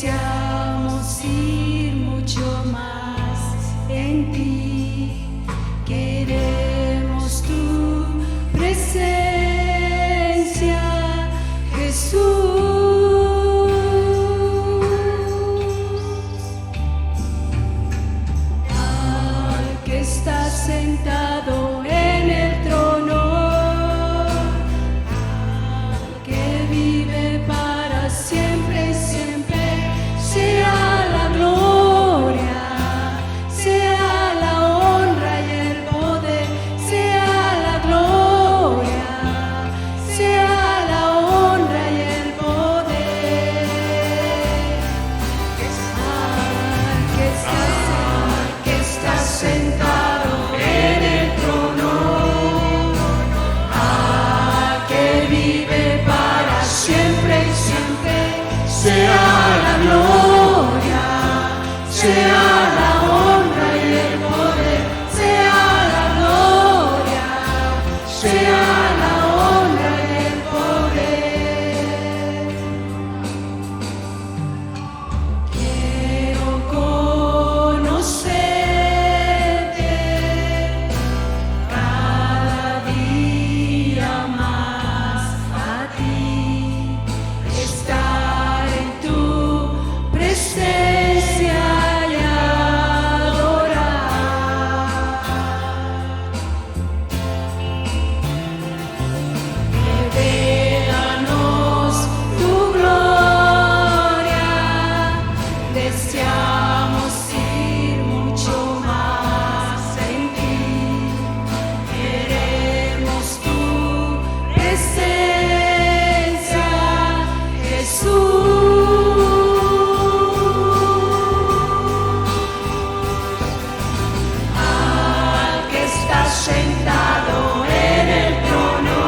deseamos ir mucho más en ti. Queremos tu presencia, Jesús. Al que está sentado en el trono, al que vive para siempre y siempre, sea la gloria, sea la honra y el poder, sea la gloria, sea la honra y el poder. Al que está sentado en el trono, al que vive para siempre y siempre, sea la gloria, sea la honra y el poder, sea la gloria, sea la honra y el poder. Quiero conocerte cada día más, a ti, estar en tu presencia y adorar. Revélanos tu gloria, deseamos ir mucho más en ti. Queremos tu presencia, Jesús. Al que está sentado en el trono,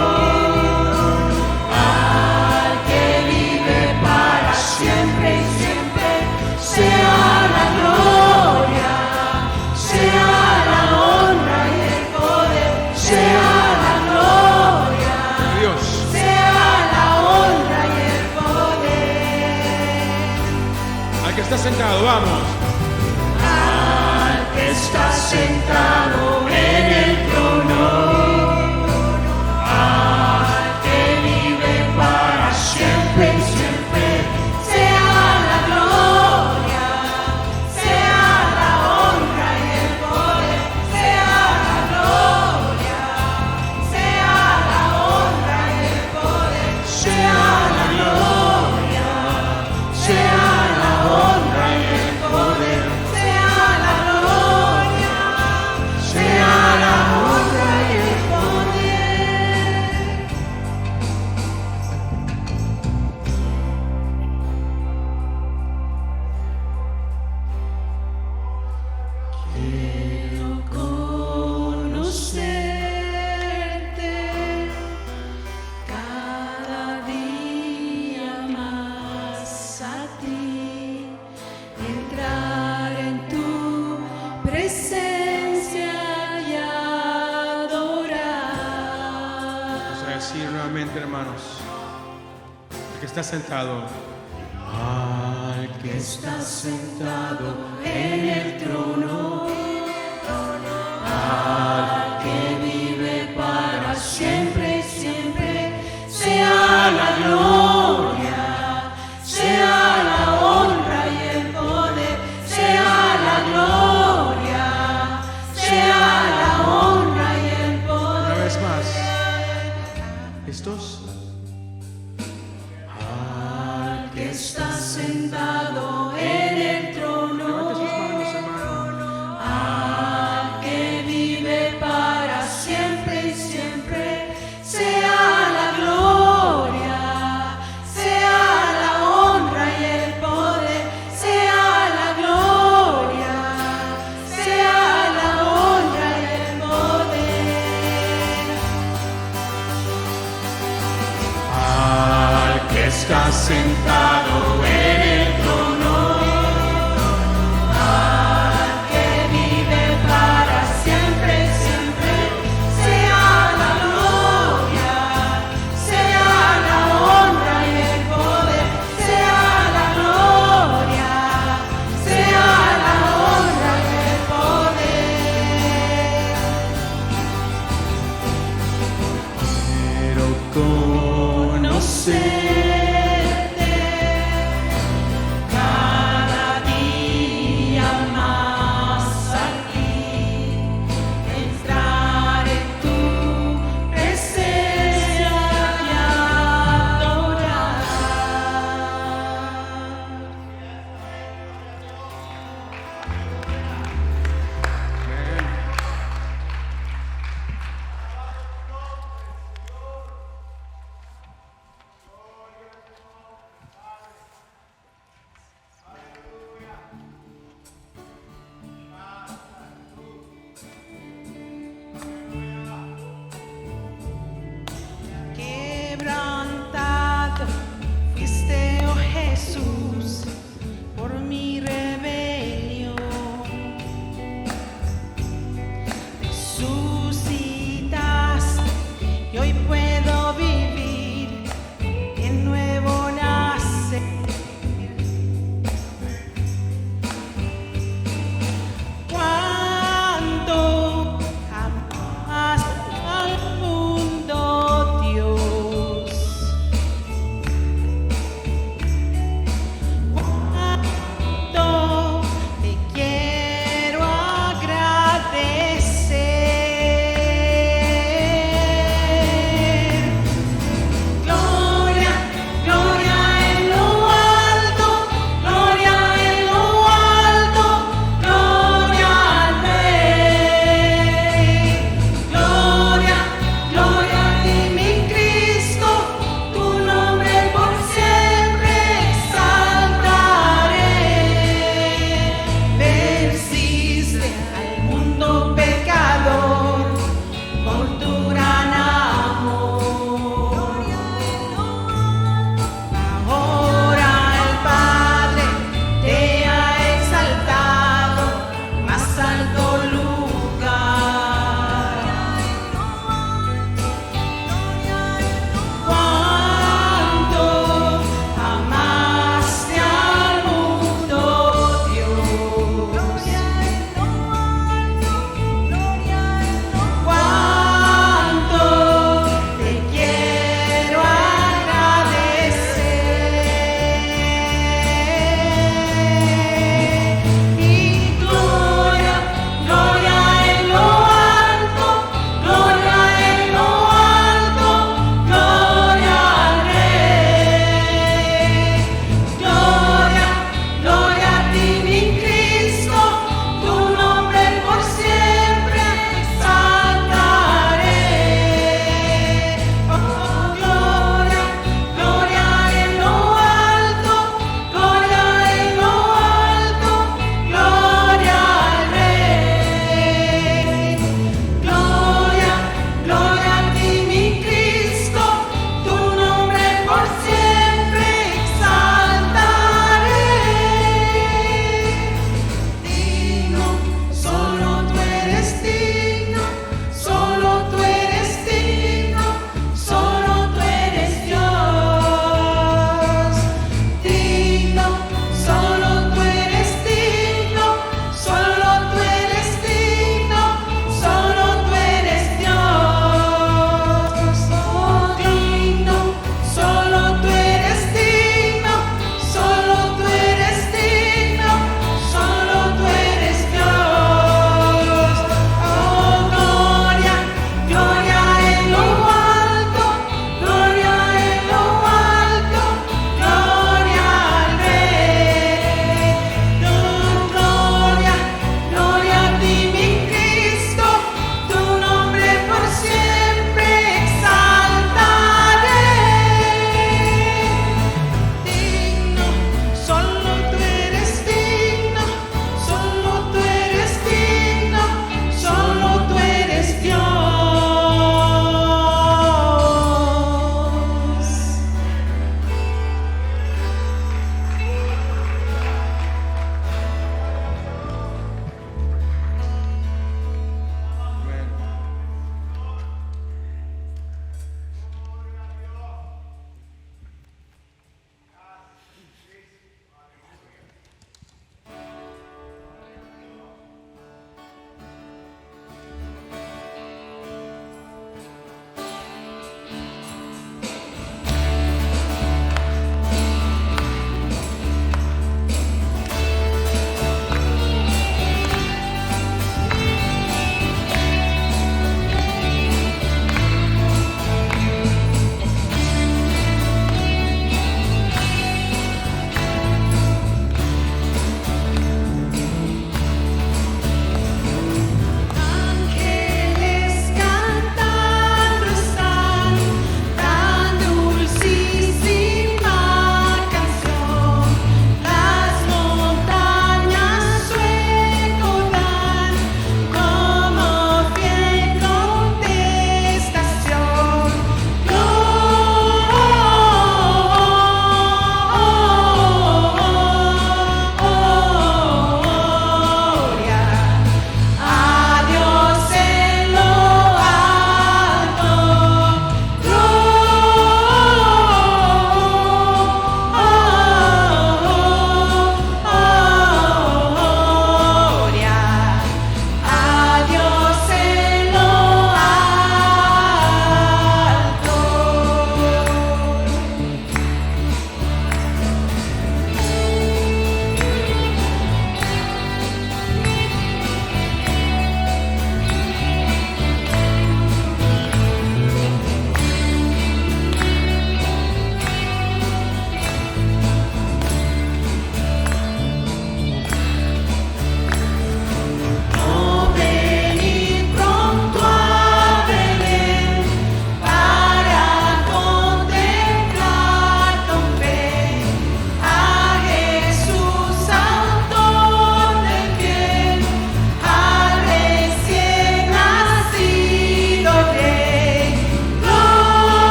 al que vive para siempre y siempre, sea la gloria, sea la honra y el poder, sea la gloria, Dios. sea la honra y el poder. Al que está sentado, vamos. Al que está sentado en el trono, al que vive para siempre y siempre, sea la gloria, sea la honra y el poder, sea la gloria, sea la honra y el poder, sea la gloria, sea la honra y el poder, sea la gloria, sea la honra y el poder. Quiero conocerte cada día más, a ti, entrar en tu presencia y adorar. Vamos a decir nuevamente, hermanos. El que está sentado. Al que Está sentado en el trono, al que vive para siempre y siempre, sea la gloria, sea la honra y el poder, sea la gloria, sea la honra y el poder. Una vez más. ¿Listos? Al que está sentado en el trono, Levante sus manos, hermano.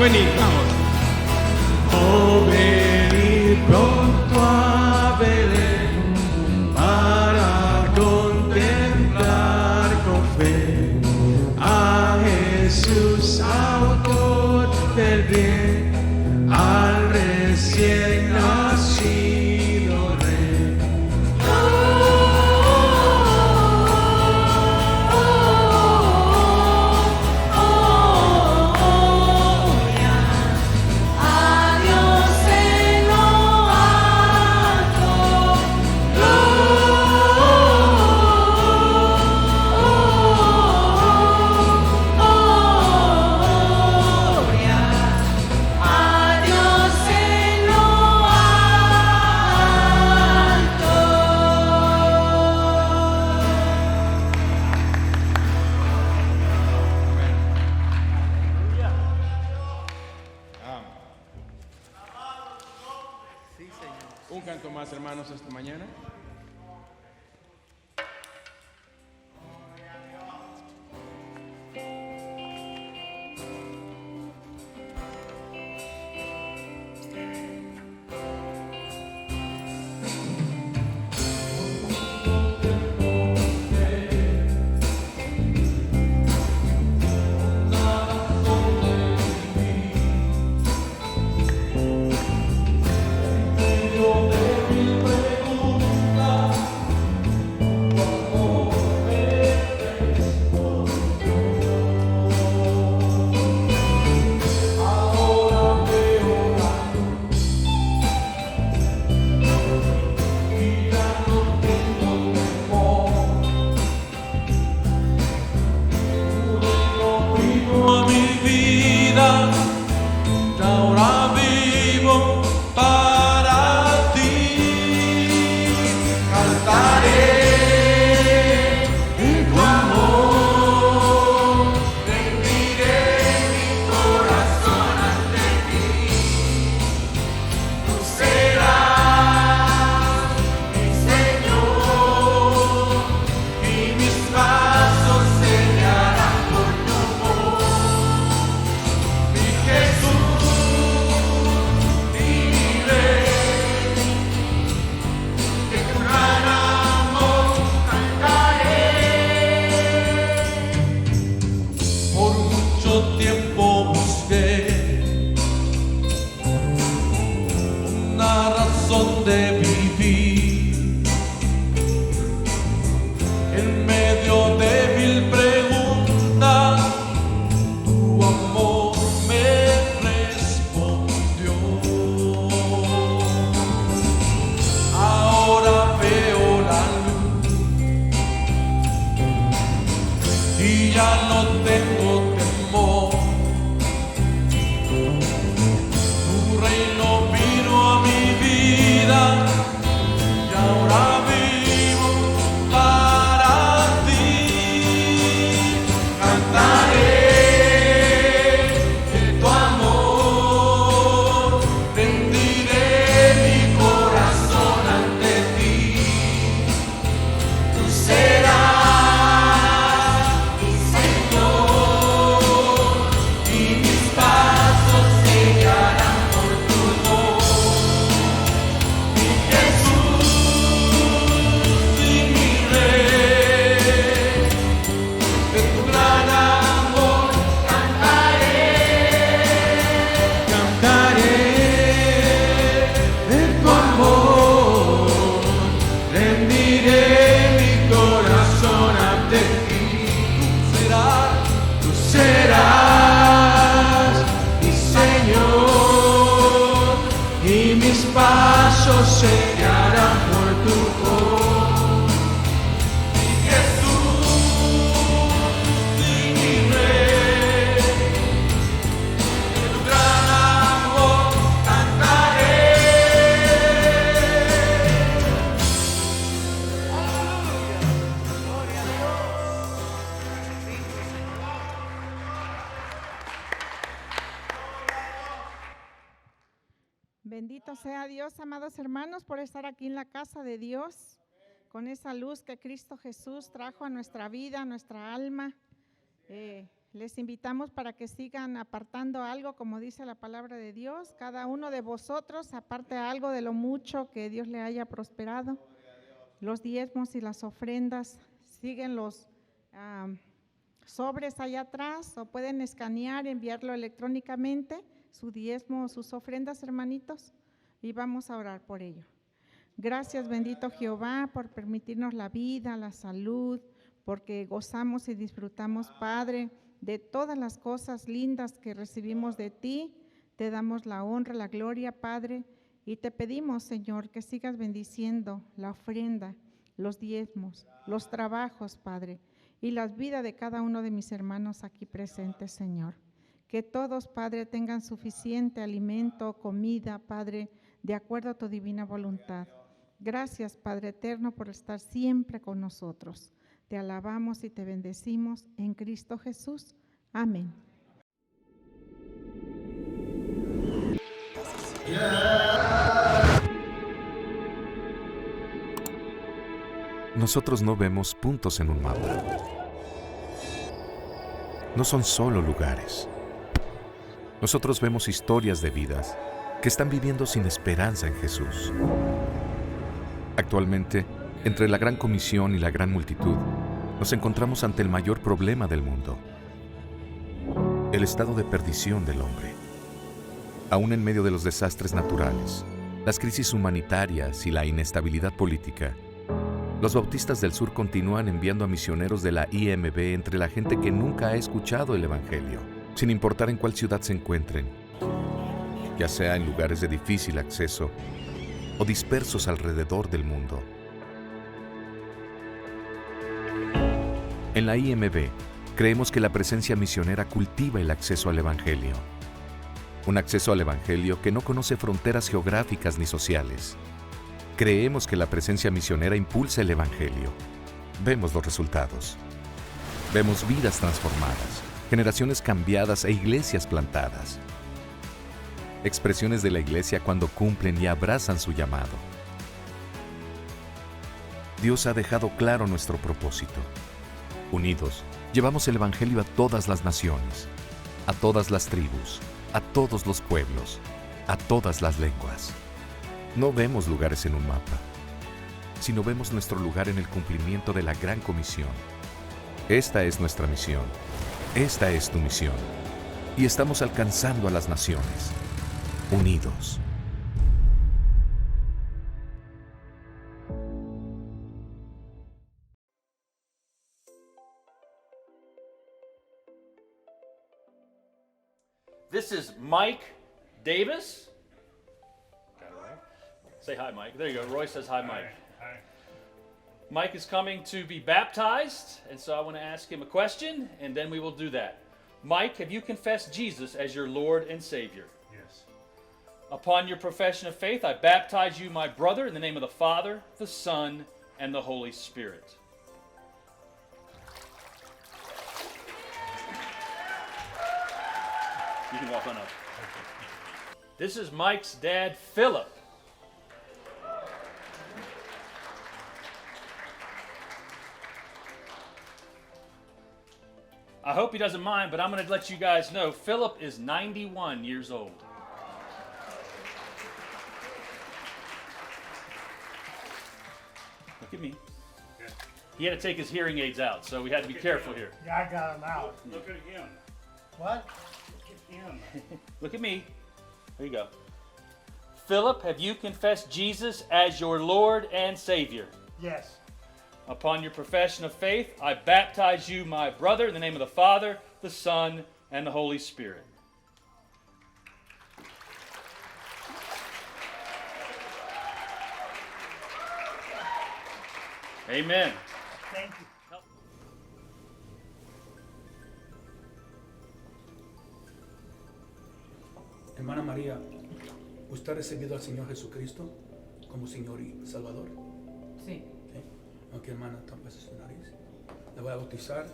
venid, vamos. Oh, venid pronto a Belén para contemplar con fe a Jesús, autor del bien, al recién nacido Rey. Un canto más, hermanos, esta mañana. Se guiarán por tu voz, mi Jesús y mi Rey, de tu gran amor cantaré. Gloria a Bendito sea Dios, amados hermanos, por estar aquí en la casa de Dios, con esa luz que Cristo Jesús trajo a nuestra vida, a nuestra alma. les invitamos para que sigan apartando algo, como dice la palabra de Dios. Cada uno de vosotros aparte algo de lo mucho que Dios le haya prosperado. Los diezmos y las ofrendas, siguen los sobres allá atrás, o pueden escanear, enviarlo electrónicamente, su diezmo o sus ofrendas, hermanitos, y vamos a orar por ello. Gracias, bendito Jehová, por permitirnos la vida, la salud, porque gozamos y disfrutamos, Padre, de todas las cosas lindas que recibimos de ti. Te damos la honra, la gloria, Padre, y te pedimos, Señor, que sigas bendiciendo la ofrenda, los diezmos, los trabajos, Padre, y las vidas de cada uno de mis hermanos aquí presentes, Señor. Que todos, Padre, tengan suficiente alimento, comida, Padre, de acuerdo a tu divina voluntad. Gracias, Padre eterno, por estar siempre con nosotros. Te alabamos y te bendecimos en Cristo Jesús. Amén. Nosotros no vemos puntos en un mapa. No son solo lugares. Nosotros vemos historias de vidas que están viviendo sin esperanza en Jesús. Actualmente, entre la gran comisión y la gran multitud, nos encontramos ante el mayor problema del mundo: el estado de perdición del hombre. Aún en medio de los desastres naturales, las crisis humanitarias y la inestabilidad política, los bautistas del sur continúan enviando a misioneros de la IMB entre la gente que nunca ha escuchado el Evangelio, sin importar en cuál ciudad se encuentren, ya sea en lugares de difícil acceso o dispersos alrededor del mundo. En la IMB, creemos que la presencia misionera cultiva el acceso al Evangelio. Un acceso al Evangelio que no conoce fronteras geográficas ni sociales. Creemos que la presencia misionera impulsa el Evangelio. Vemos los resultados. Vemos vidas transformadas, generaciones cambiadas e iglesias plantadas. Expresiones de la iglesia cuando cumplen y abrazan su llamado. Dios ha dejado claro nuestro propósito. Unidos, llevamos el Evangelio a todas las naciones, a todas las tribus, a todos los pueblos, a todas las lenguas. No vemos lugares en un mapa, sino vemos nuestro lugar en el cumplimiento de la gran comisión. Esta es nuestra misión, esta es tu misión, y estamos alcanzando a las naciones, unidos. This is Mike Davis. Say hi, Mike. There you go. Roy says hi, Mike. Hi. Mike is coming to be baptized, and so I want to ask him a question, and then we will do that. Mike, have you confessed Jesus as your Lord and Savior? Yes. Upon your profession of faith, I baptize you, my brother, in the name of the Father, the Son, and the Holy Spirit. You can walk on up. This is Mike's dad, Philip. I hope he doesn't mind, but I'm going to let you guys know Philip is 91 years old. Look at me. Yeah. He had to take his hearing aids out, so we had to be careful here. Yeah, I got him out. Look at him. What? Look at him. Look at me. There you go. Philip, have you confessed Jesus as your Lord and Savior? Yes. Upon your profession of faith, I baptize you, my brother, in the name of the Father, the Son, and the Holy Spirit. Amen. Thank you. Hermana María, ¿usted ha recibido al Señor Jesucristo como Señor y Salvador? Sí. ¿Sí? Ok, hermana, tápese su nariz. La voy a bautizar.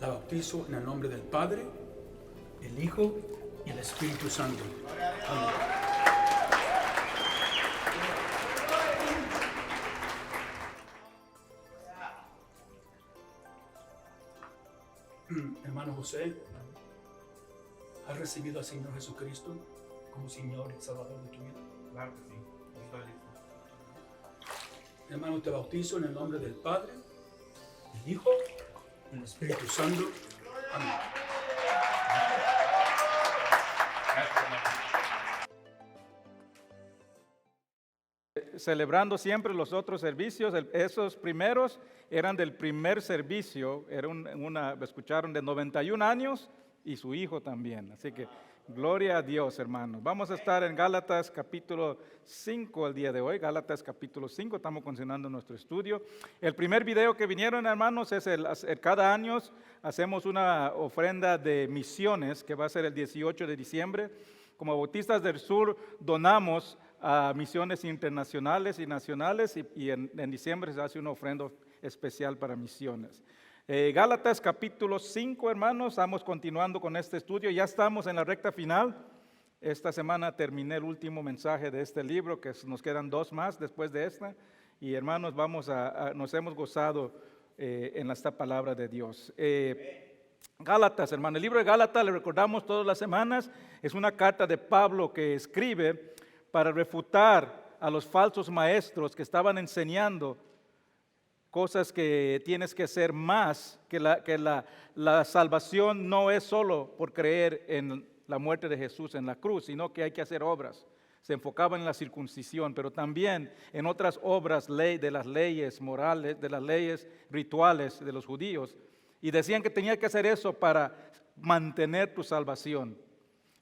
La bautizo en el nombre del Padre, el Hijo y el Espíritu Santo. Amén. Hermana Hermano José, ¿has recibido al Señor Jesucristo como Señor y Salvador de tu vida? Claro que sí. Estoy listo. Hermano, te bautizo en el nombre del Padre, del Hijo y del Espíritu Santo. Amén. Celebrando siempre los otros servicios, esos primeros eran del primer servicio, escucharon de 91 años y su hijo también, así que gloria a Dios, hermanos. Vamos a estar en Gálatas capítulo 5 el día de hoy, Gálatas capítulo 5, estamos continuando nuestro estudio. El primer video que vinieron, hermanos, es cada año hacemos una ofrenda de misiones que va a ser el 18 de diciembre. Como Bautistas del Sur donamos a misiones internacionales y nacionales y en diciembre se hace una ofrenda especial para misiones. Gálatas capítulo 5, hermanos, estamos continuando con este estudio, ya estamos en la recta final. Esta semana terminé el último mensaje de este libro, que nos quedan 2 más después de esta, y hermanos, nos hemos gozado en esta palabra de Dios. Gálatas, hermano, el libro de Gálatas, le recordamos todas las semanas, es una carta de Pablo que escribe para refutar a los falsos maestros que estaban enseñando cosas que tienes que hacer más, que la salvación no es solo por creer en la muerte de Jesús en la cruz, sino que hay que hacer obras. Se enfocaba en la circuncisión, pero también en otras obras de las leyes morales, de las leyes rituales de los judíos. Y decían que tenía que hacer eso para mantener tu salvación.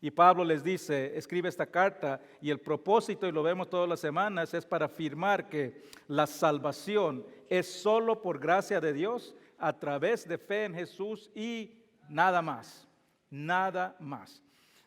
Y Pablo les dice, escribe esta carta, y el propósito, y lo vemos todas las semanas, es para afirmar que la salvación es solo por gracia de Dios, a través de fe en Jesús y nada más, nada más.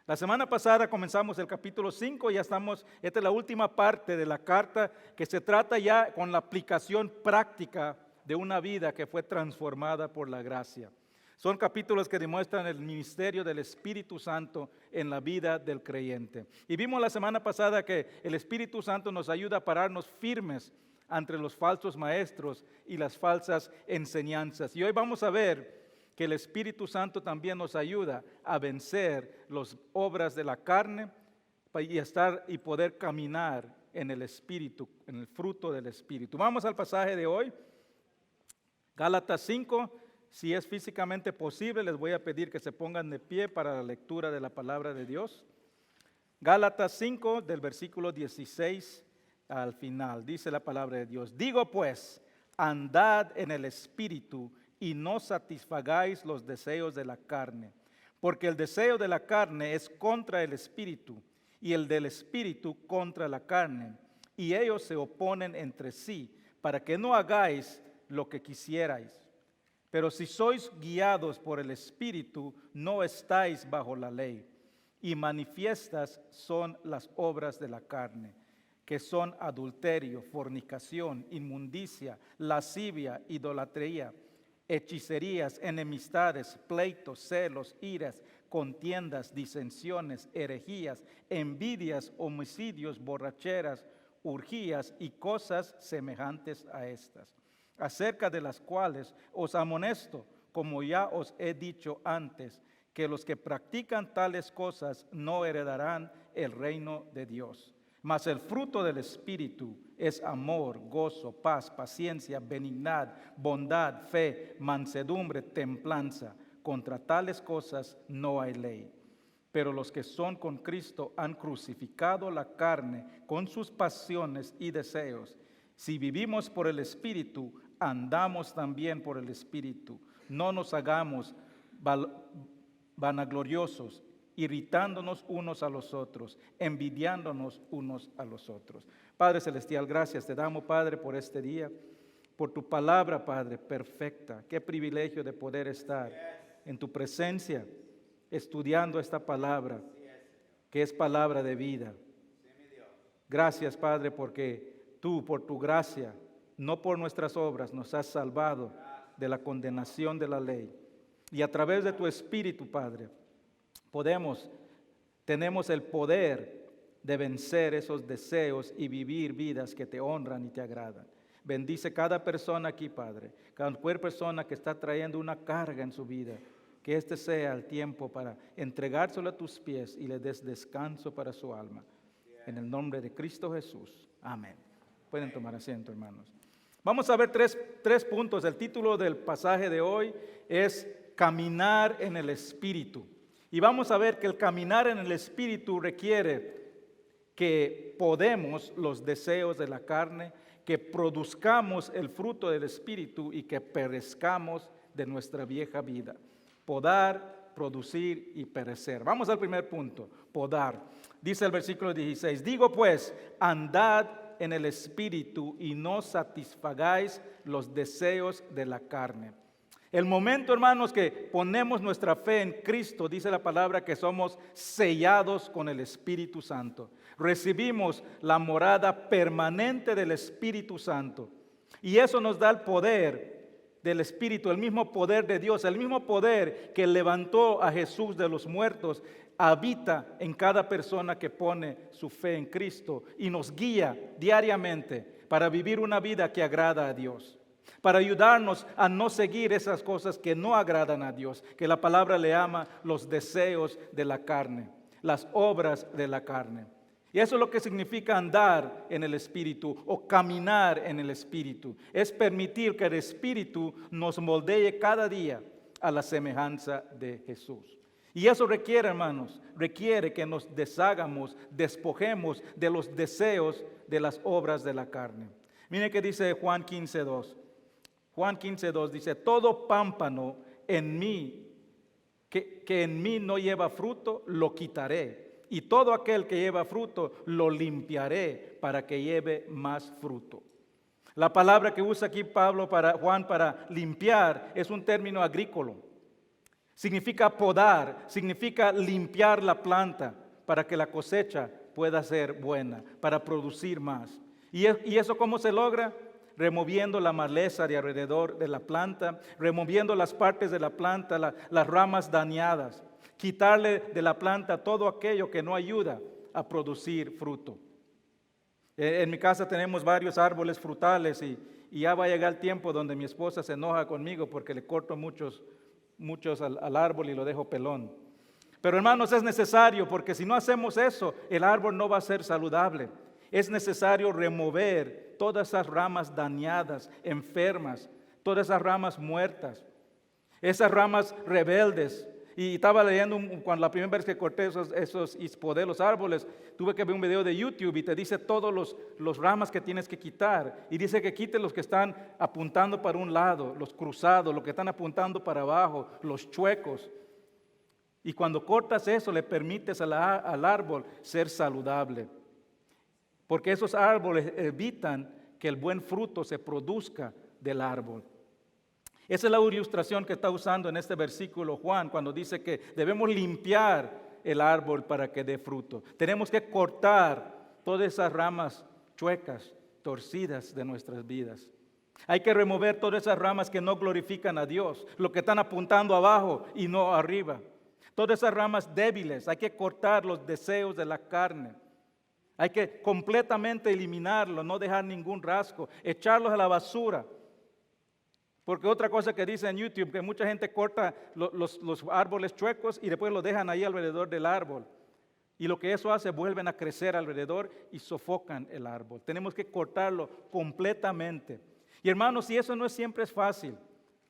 La semana pasada comenzamos el capítulo 5, ya estamos, esta es la última parte de la carta que se trata ya con la aplicación práctica de una vida que fue transformada por la gracia. Son capítulos que demuestran el ministerio del Espíritu Santo en la vida del creyente. Y vimos la semana pasada que el Espíritu Santo nos ayuda a pararnos firmes ante los falsos maestros y las falsas enseñanzas. Y hoy vamos a ver que el Espíritu Santo también nos ayuda a vencer las obras de la carne y poder caminar en el Espíritu, en el fruto del Espíritu. Vamos al pasaje de hoy, Gálatas 5. Si es físicamente posible, les voy a pedir que se pongan de pie para la lectura de la palabra de Dios. Gálatas 5, del versículo 16 al final, dice la palabra de Dios. Digo pues, andad en el Espíritu y no satisfagáis los deseos de la carne, porque el deseo de la carne es contra el Espíritu y el del Espíritu contra la carne, y ellos se oponen entre sí, para que no hagáis lo que quisierais. Pero si sois guiados por el Espíritu, no estáis bajo la ley. Y manifiestas son las obras de la carne, que son adulterio, fornicación, inmundicia, lascivia, idolatría, hechicerías, enemistades, pleitos, celos, iras, contiendas, disensiones, herejías, envidias, homicidios, borracheras, urgías y cosas semejantes a estas, acerca de las cuales os amonesto, como ya os he dicho antes, que los que practican tales cosas no heredarán el reino de Dios. Mas el fruto del Espíritu es amor, gozo, paz, paciencia, benignidad, bondad, fe, mansedumbre, templanza. Contra tales cosas no hay ley. Pero los que son con Cristo han crucificado la carne con sus pasiones y deseos. Si vivimos por el Espíritu, andamos también por el Espíritu. No nos hagamos vanagloriosos, irritándonos unos a los otros, envidiándonos unos a los otros. Padre Celestial, gracias te damos, Padre, por este día, por tu palabra, Padre, perfecta. Qué privilegio de poder estar en tu presencia, estudiando esta palabra, que es palabra de vida. Gracias, Padre, porque tú, por tu gracia, no por nuestras obras, nos has salvado de la condenación de la ley. Y a través de tu Espíritu, Padre, tenemos el poder de vencer esos deseos y vivir vidas que te honran y te agradan. Bendice cada persona aquí, Padre, cada persona que está trayendo una carga en su vida, Que este sea el tiempo para entregárselo a tus pies y le des descanso para su alma. En el nombre de Cristo Jesús. Amén. Pueden tomar asiento, hermanos. Vamos a ver tres puntos. El título del pasaje de hoy es Caminar en el Espíritu. Y vamos a ver que el caminar en el Espíritu requiere que podemos los deseos de la carne, que produzcamos el fruto del Espíritu y que perezcamos de nuestra vieja vida. Podar, producir y perecer. Vamos al primer punto, podar. Dice el versículo 16, digo pues, andad en el Espíritu y no satisfagáis los deseos de la carne. El momento, hermanos, que ponemos nuestra fe en Cristo, dice la palabra que somos sellados con el Espíritu Santo. Recibimos la morada permanente del Espíritu Santo. Y eso nos da el poder del Espíritu, el mismo poder de Dios, el mismo poder que levantó a Jesús de los muertos, habita en cada persona que pone su fe en Cristo y nos guía diariamente para vivir una vida que agrada a Dios, para ayudarnos a no seguir esas cosas que no agradan a Dios, que la palabra le llama los deseos de la carne, las obras de la carne. Y eso es lo que significa andar en el Espíritu o caminar en el Espíritu. Es permitir que el Espíritu nos moldee cada día a la semejanza de Jesús. Y eso requiere, hermanos, requiere que nos deshagamos, despojemos de los deseos de las obras de la carne. Mire que dice Juan 15:2. Juan 15:2 dice, todo pámpano en mí, que en mí no lleva fruto, lo quitaré. Y todo aquel que lleva fruto, lo limpiaré para que lleve más fruto. La palabra que usa aquí Juan para limpiar es un término agrícola. Significa podar, significa limpiar la planta para que la cosecha pueda ser buena, para producir más. ¿Y eso cómo se logra? Removiendo la maleza de alrededor de la planta, removiendo las partes de la planta, las ramas dañadas. Quitarle de la planta todo aquello que no ayuda a producir fruto. En mi casa tenemos varios árboles frutales y ya va a llegar el tiempo donde mi esposa se enoja conmigo porque le corto muchos al árbol y lo dejo pelón. Pero hermanos, es necesario, porque si no hacemos eso, el árbol no va a ser saludable. Es necesario remover todas esas ramas dañadas, enfermas, todas esas ramas muertas, esas ramas rebeldes. Y estaba leyendo, cuando la primera vez que corté esos podé los árboles, tuve que ver un video de YouTube y te dice todos los ramas que tienes que quitar. Y dice que quite los que están apuntando para un lado, los cruzados, los que están apuntando para abajo, los chuecos. Y cuando cortas eso, le permites al árbol ser saludable. Porque esos árboles evitan que el buen fruto se produzca del árbol. Esa es la ilustración que está usando en este versículo Juan cuando dice que debemos limpiar el árbol para que dé fruto. Tenemos que cortar todas esas ramas chuecas, torcidas de nuestras vidas. Hay que remover todas esas ramas que no glorifican a Dios, lo que están apuntando abajo y no arriba. Todas esas ramas débiles, hay que cortar los deseos de la carne. Hay que completamente eliminarlos, no dejar ningún rastro, echarlos a la basura. Porque otra cosa que dice en YouTube, que mucha gente corta los árboles chuecos y después los dejan ahí alrededor del árbol. Y lo que eso hace, vuelven a crecer alrededor y sofocan el árbol. Tenemos que cortarlo completamente. Y hermanos, y eso no siempre es fácil,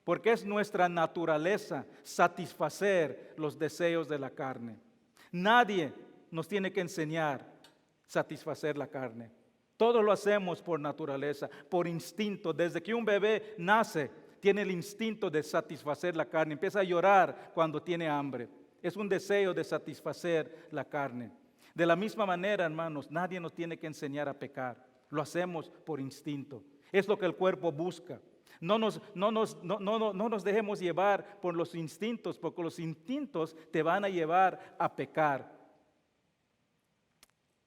porque es nuestra naturaleza satisfacer los deseos de la carne. Nadie nos tiene que enseñar a satisfacer la carne. Todos lo hacemos por naturaleza, por instinto. Desde que un bebé nace, tiene el instinto de satisfacer la carne. Empieza a llorar cuando tiene hambre. Es un deseo de satisfacer la carne. De la misma manera, hermanos, nadie nos tiene que enseñar a pecar. Lo hacemos por instinto. Es lo que el cuerpo busca. No nos dejemos llevar por los instintos, porque los instintos te van a llevar a pecar.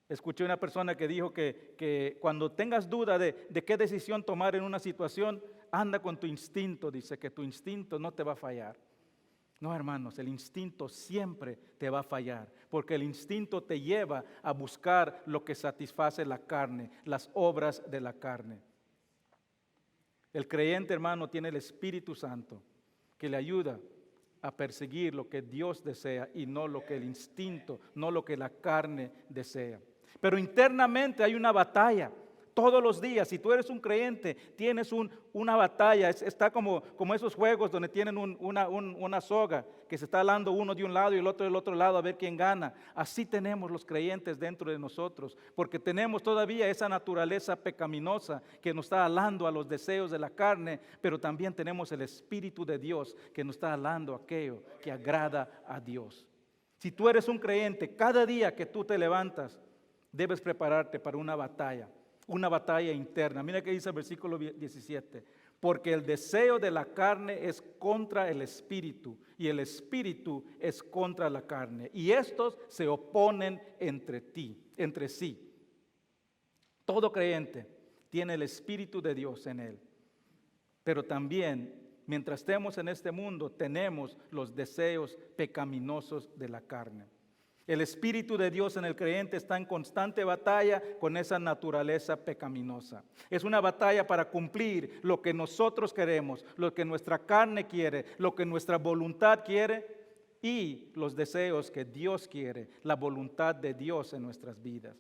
Escuché una persona que dijo que cuando tengas duda de qué decisión tomar en una situación, anda con tu instinto, dice que tu instinto no te va a fallar. No, hermanos, el instinto siempre te va a fallar, porque el instinto te lleva a buscar lo que satisface la carne, las obras de la carne. El creyente, hermano, tiene el Espíritu Santo que le ayuda a perseguir lo que Dios desea y no lo que el instinto, no lo que la carne desea. Pero internamente hay una batalla. Todos los días, si tú eres un creyente, tienes una batalla. Está como esos juegos donde tienen una soga que se está alando uno de un lado y el otro del otro lado a ver quién gana. Así tenemos los creyentes dentro de nosotros, porque tenemos todavía esa naturaleza pecaminosa que nos está alando a los deseos de la carne, pero también tenemos el Espíritu de Dios que nos está alando a aquello que agrada a Dios. Si tú eres un creyente, cada día que tú te levantas, debes prepararte para una batalla interna. Mira que dice el versículo 17. Porque el deseo de la carne es contra el espíritu y el espíritu es contra la carne. Y estos se oponen entre sí. Todo creyente tiene el Espíritu de Dios en él. Pero también, mientras estemos en este mundo, tenemos los deseos pecaminosos de la carne. El Espíritu de Dios en el creyente está en constante batalla con esa naturaleza pecaminosa. Es una batalla para cumplir lo que nosotros queremos, lo que nuestra carne quiere, lo que nuestra voluntad quiere y los deseos que Dios quiere, la voluntad de Dios en nuestras vidas.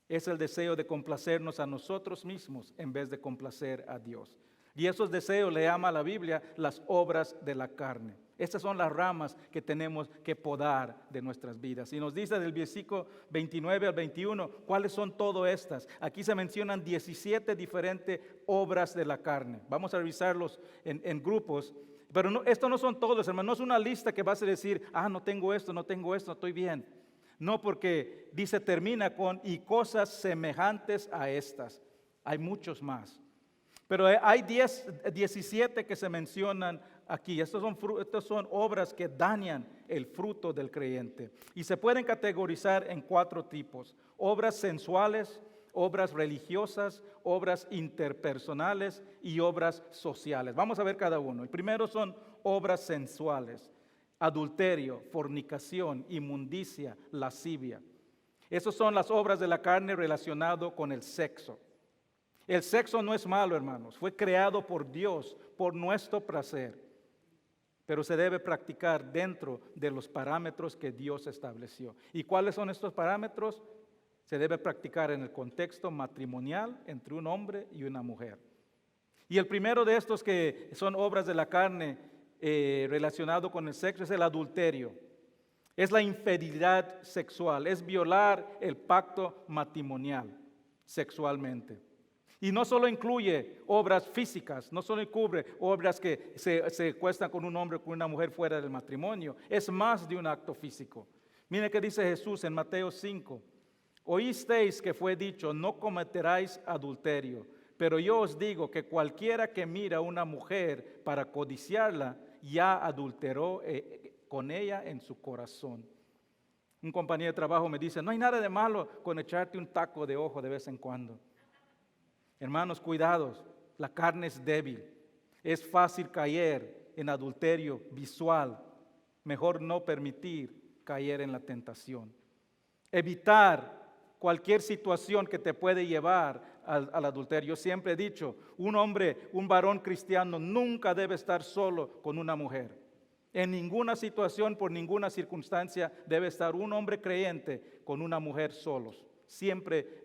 Es el deseo de complacernos a nosotros mismos en vez de complacer a Dios. Y esos deseos le llama a la Biblia las obras de la carne. Estas son las ramas que tenemos que podar de nuestras vidas. Y nos dice del versículo 29 al 21, ¿cuáles son todas estas? Aquí se mencionan 17 diferentes obras de la carne. Vamos a revisarlos en grupos. Pero esto no son todos, hermano. No es una lista que vas a decir, no tengo esto, estoy bien. No, porque dice, termina con, y cosas semejantes a estas. Hay muchos más. Pero hay 17 que se mencionan aquí. Estas son obras que dañan el fruto del creyente. Y se pueden categorizar en 4 tipos. Obras sensuales, obras religiosas, obras interpersonales y obras sociales. Vamos a ver cada uno. El primero son obras sensuales. Adulterio, fornicación, inmundicia, lascivia. Esas son las obras de la carne relacionado con el sexo. El sexo no es malo, hermanos. Fue creado por Dios, por nuestro placer. Pero se debe practicar dentro de los parámetros que Dios estableció. ¿Y cuáles son estos parámetros? Se debe practicar en el contexto matrimonial entre un hombre y una mujer. Y el primero de estos que son obras de la carne relacionado con el sexo es el adulterio. Es la infidelidad sexual, es violar el pacto matrimonial sexualmente. Y no solo incluye obras físicas, no solo cubre obras que se acuestan con un hombre o con una mujer fuera del matrimonio, es más de un acto físico. Mire qué dice Jesús en Mateo 5. Oísteis que fue dicho, no cometeráis adulterio, pero yo os digo que cualquiera que mira a una mujer para codiciarla, ya adulteró con ella en su corazón. Un compañero de trabajo me dice, no hay nada de malo con echarte un taco de ojo de vez en cuando. Hermanos, cuidados, la carne es débil, es fácil caer en adulterio visual, mejor no permitir caer en la tentación. Evitar cualquier situación que te puede llevar al adulterio. Yo siempre he dicho, un varón cristiano nunca debe estar solo con una mujer. En ninguna situación, por ninguna circunstancia, debe estar un hombre creyente con una mujer solos. Siempre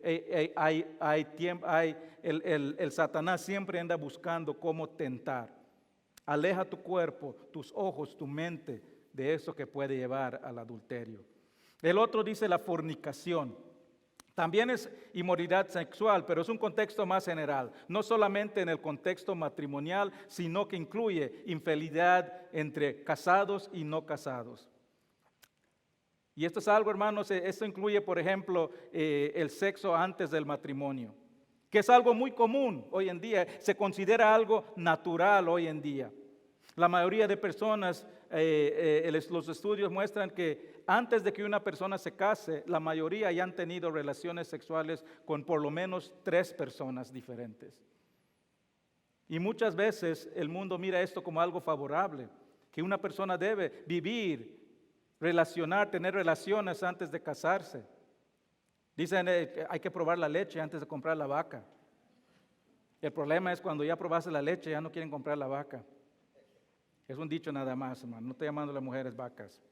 el Satanás siempre anda buscando cómo tentar. Aleja tu cuerpo, tus ojos, tu mente de eso que puede llevar al adulterio. El otro dice la fornicación. También es inmoralidad sexual, pero es un contexto más general. No solamente en el contexto matrimonial, sino que incluye infidelidad entre casados y no casados. Y esto es algo, hermanos, esto incluye, por ejemplo, el sexo antes del matrimonio, que es algo muy común hoy en día, se considera algo natural hoy en día. La mayoría de personas, los estudios muestran que antes de que una persona se case, la mayoría ya han tenido relaciones sexuales con por lo menos 3 personas diferentes. Y muchas veces el mundo mira esto como algo favorable, que una persona debe vivir, tener relaciones antes de casarse. Dicen, hay que probar la leche antes de comprar la vaca. El problema es cuando ya probaste la leche, ya no quieren comprar la vaca. Es un dicho nada más, hermano. No estoy llamando a las mujeres vacas.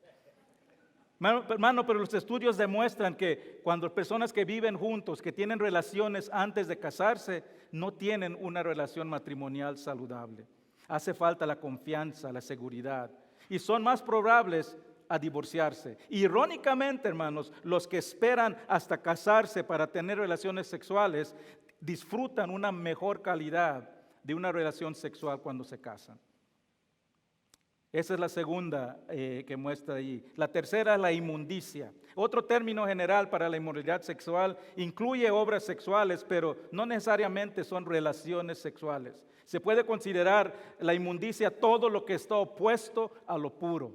Hermano, pero los estudios demuestran que cuando personas que viven juntos, que tienen relaciones antes de casarse, no tienen una relación matrimonial saludable. Hace falta la confianza, la seguridad. Y son más probables a divorciarse. Irónicamente, hermanos, los que esperan hasta casarse para tener relaciones sexuales disfrutan una mejor calidad de una relación sexual cuando se casan. Esa es la segunda que muestra ahí. La tercera es la inmundicia. Otro término general para la inmoralidad sexual incluye obras sexuales, pero no necesariamente son relaciones sexuales. Se puede considerar la inmundicia todo lo que está opuesto a lo puro.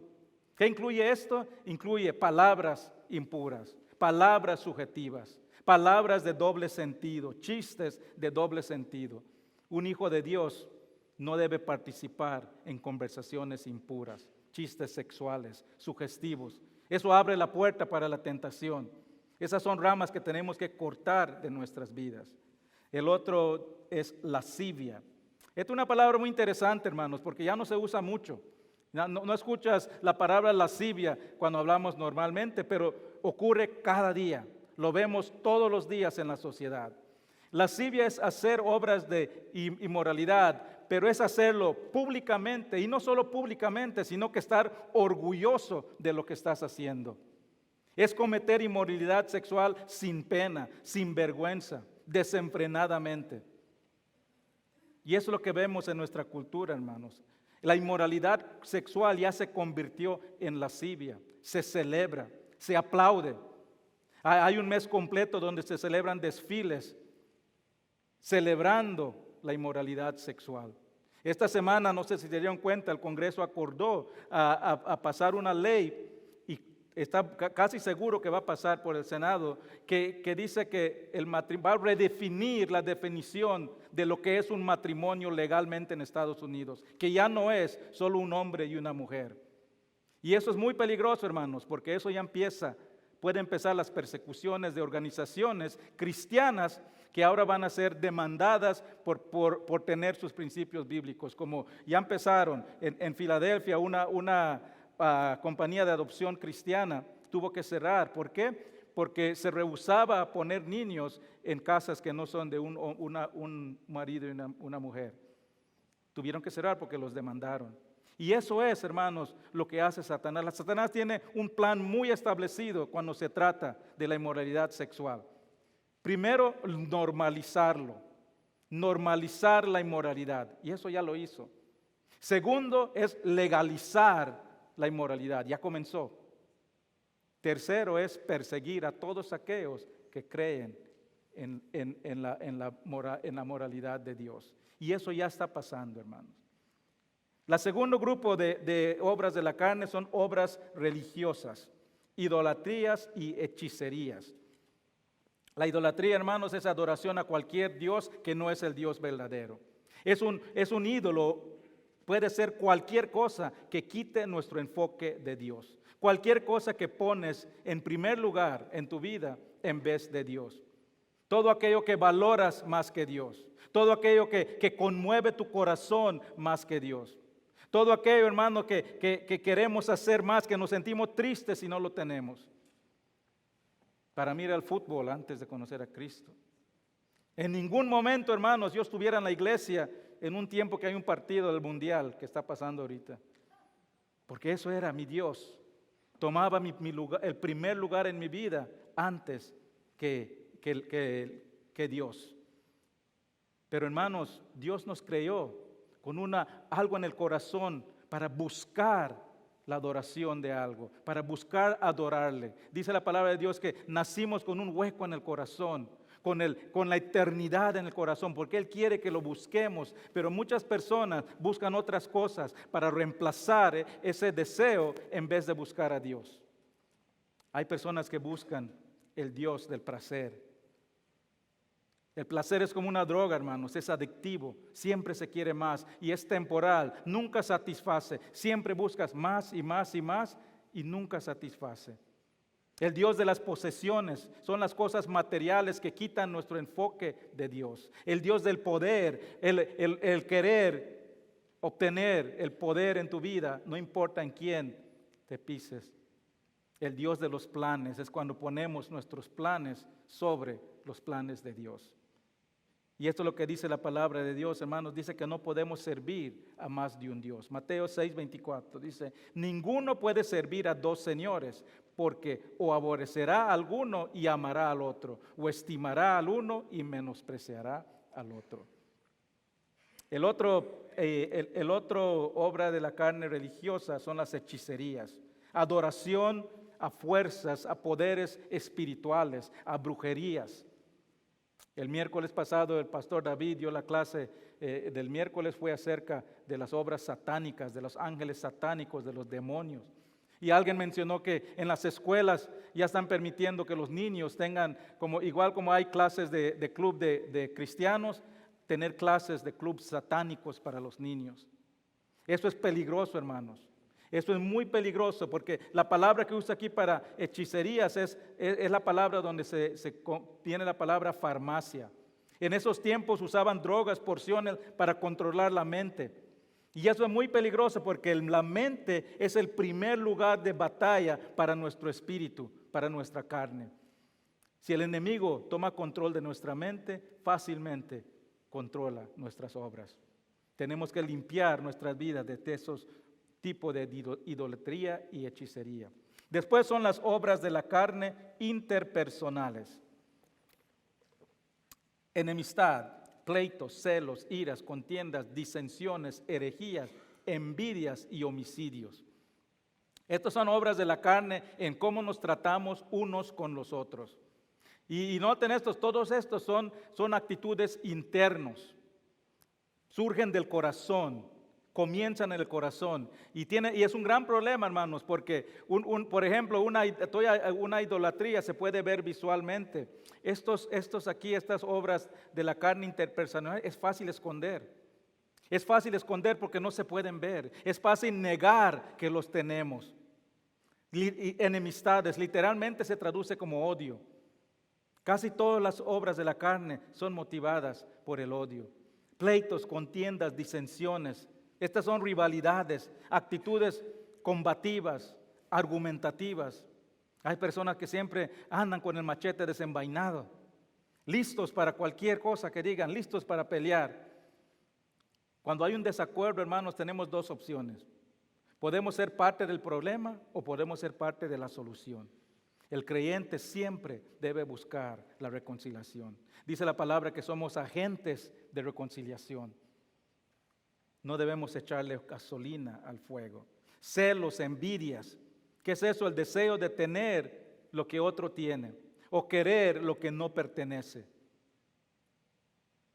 ¿Qué incluye esto? Incluye palabras impuras, palabras subjetivas, palabras de doble sentido, chistes de doble sentido. Un hijo de Dios no debe participar en conversaciones impuras, chistes sexuales, sugestivos. Eso abre la puerta para la tentación. Esas son ramas que tenemos que cortar de nuestras vidas. El otro es lascivia. Esta es una palabra muy interesante, hermanos, porque ya no se usa mucho. No escuchas la palabra lascivia cuando hablamos normalmente, pero ocurre cada día. Lo vemos todos los días en la sociedad. Lascivia es hacer obras de inmoralidad, pero es hacerlo públicamente, y no solo públicamente, sino que estar orgulloso de lo que estás haciendo. Es cometer inmoralidad sexual sin pena, sin vergüenza, desenfrenadamente. Y eso es lo que vemos en nuestra cultura, hermanos. La inmoralidad sexual ya se convirtió en lascivia, se celebra, se aplaude. Hay un mes completo donde se celebran desfiles celebrando la inmoralidad sexual. Esta semana, no sé si se dieron cuenta, el Congreso acordó a pasar una ley, y está casi seguro que va a pasar por el Senado, que dice que va a redefinir la definición de lo que es un matrimonio legalmente en Estados Unidos, que ya no es solo un hombre y una mujer. Y eso es muy peligroso, hermanos, porque eso ya puede empezar las persecuciones de organizaciones cristianas que ahora van a ser demandadas por tener sus principios bíblicos, como ya empezaron en Filadelfia, una compañía de adopción cristiana tuvo que cerrar. ¿Por qué? Porque se rehusaba a poner niños en casas que no son de un marido y una mujer. Tuvieron que cerrar porque los demandaron. Y eso es, hermanos, lo que hace Satanás. Satanás tiene un plan muy establecido cuando se trata de la inmoralidad sexual. Primero, normalizar la inmoralidad, y eso ya lo hizo. Segundo, es legalizar la inmoralidad, ya comenzó. Tercero, es perseguir a todos aquellos que creen en la moralidad de Dios. Y eso ya está pasando, hermanos. El segundo grupo de obras de la carne son obras religiosas, idolatrías y hechicerías. La idolatría, hermanos, es adoración a cualquier Dios que no es el Dios verdadero. Es un ídolo, puede ser cualquier cosa que quite nuestro enfoque de Dios. Cualquier cosa que pones en primer lugar en tu vida en vez de Dios. Todo aquello que valoras más que Dios. Todo aquello que conmueve tu corazón más que Dios. Todo aquello, hermano, que queremos hacer más, que nos sentimos tristes si no lo tenemos. Para mí era el fútbol antes de conocer a Cristo. En ningún momento, hermanos, yo estuviera en la iglesia en un tiempo que hay un partido del mundial que está pasando ahorita. Porque eso era mi Dios. Tomaba mi lugar, el primer lugar en mi vida antes que Dios. Pero, hermanos, Dios nos creó con algo en el corazón para buscar la adoración de algo, para buscar adorarle. Dice la palabra de Dios que nacimos con un hueco en el corazón, con la eternidad en el corazón, porque Él quiere que lo busquemos, pero muchas personas buscan otras cosas para reemplazar ese deseo en vez de buscar a Dios. Hay personas que buscan el Dios del placer. El placer es como una droga, hermanos, es adictivo, siempre se quiere más y es temporal, nunca satisface, siempre buscas más y más y más y nunca satisface. El Dios de las posesiones son las cosas materiales que quitan nuestro enfoque de Dios. El Dios del poder, el querer obtener el poder en tu vida, no importa en quién te pises. El Dios de los planes es cuando ponemos nuestros planes sobre los planes de Dios. Y esto es lo que dice la palabra de Dios, hermanos. Dice que no podemos servir a más de un Dios. Mateo 6:24 dice, ninguno puede servir a dos señores, porque o aborrecerá a alguno y amará al otro, o estimará al uno y menospreciará al otro. El otro obra de la carne religiosa son las hechicerías, adoración a fuerzas, a poderes espirituales, a brujerías. El miércoles pasado el pastor David dio la clase del miércoles, fue acerca de las obras satánicas, de los ángeles satánicos, de los demonios. Y alguien mencionó que en las escuelas ya están permitiendo que los niños tengan, igual como hay clases de club de cristianos, tener clases de clubes satánicos para los niños. Eso es peligroso, hermanos. Eso es muy peligroso porque la palabra que usa aquí para hechicerías es la palabra donde tiene la palabra farmacia. En esos tiempos usaban drogas, porciones para controlar la mente. Y eso es muy peligroso porque la mente es el primer lugar de batalla para nuestro espíritu, para nuestra carne. Si el enemigo toma control de nuestra mente, fácilmente controla nuestras obras. Tenemos que limpiar nuestras vidas de esos tipo de idolatría y hechicería. Después son las obras de la carne interpersonales. Enemistad, pleitos, celos, iras, contiendas, disensiones, herejías, envidias y homicidios. Estas son obras de la carne en cómo nos tratamos unos con los otros. Y noten todos estos son actitudes internos. Surgen del corazón. Comienzan en el corazón y es un gran problema, hermanos, porque por ejemplo una idolatría se puede ver visualmente. Estas obras de la carne interpersonal es fácil esconder. Es fácil esconder porque no se pueden ver. Es fácil negar que los tenemos. Enemistades literalmente se traduce como odio. Casi todas las obras de la carne son motivadas por el odio. Pleitos, contiendas, disensiones. Estas son rivalidades, actitudes combativas, argumentativas. Hay personas que siempre andan con el machete desenvainado, listos para cualquier cosa que digan, listos para pelear. Cuando hay un desacuerdo, hermanos, tenemos dos opciones. Podemos ser parte del problema o podemos ser parte de la solución. El creyente siempre debe buscar la reconciliación. Dice la palabra que somos agentes de reconciliación. No debemos echarle gasolina al fuego. Celos, envidias. ¿Qué es eso? El deseo de tener lo que otro tiene o querer lo que no pertenece.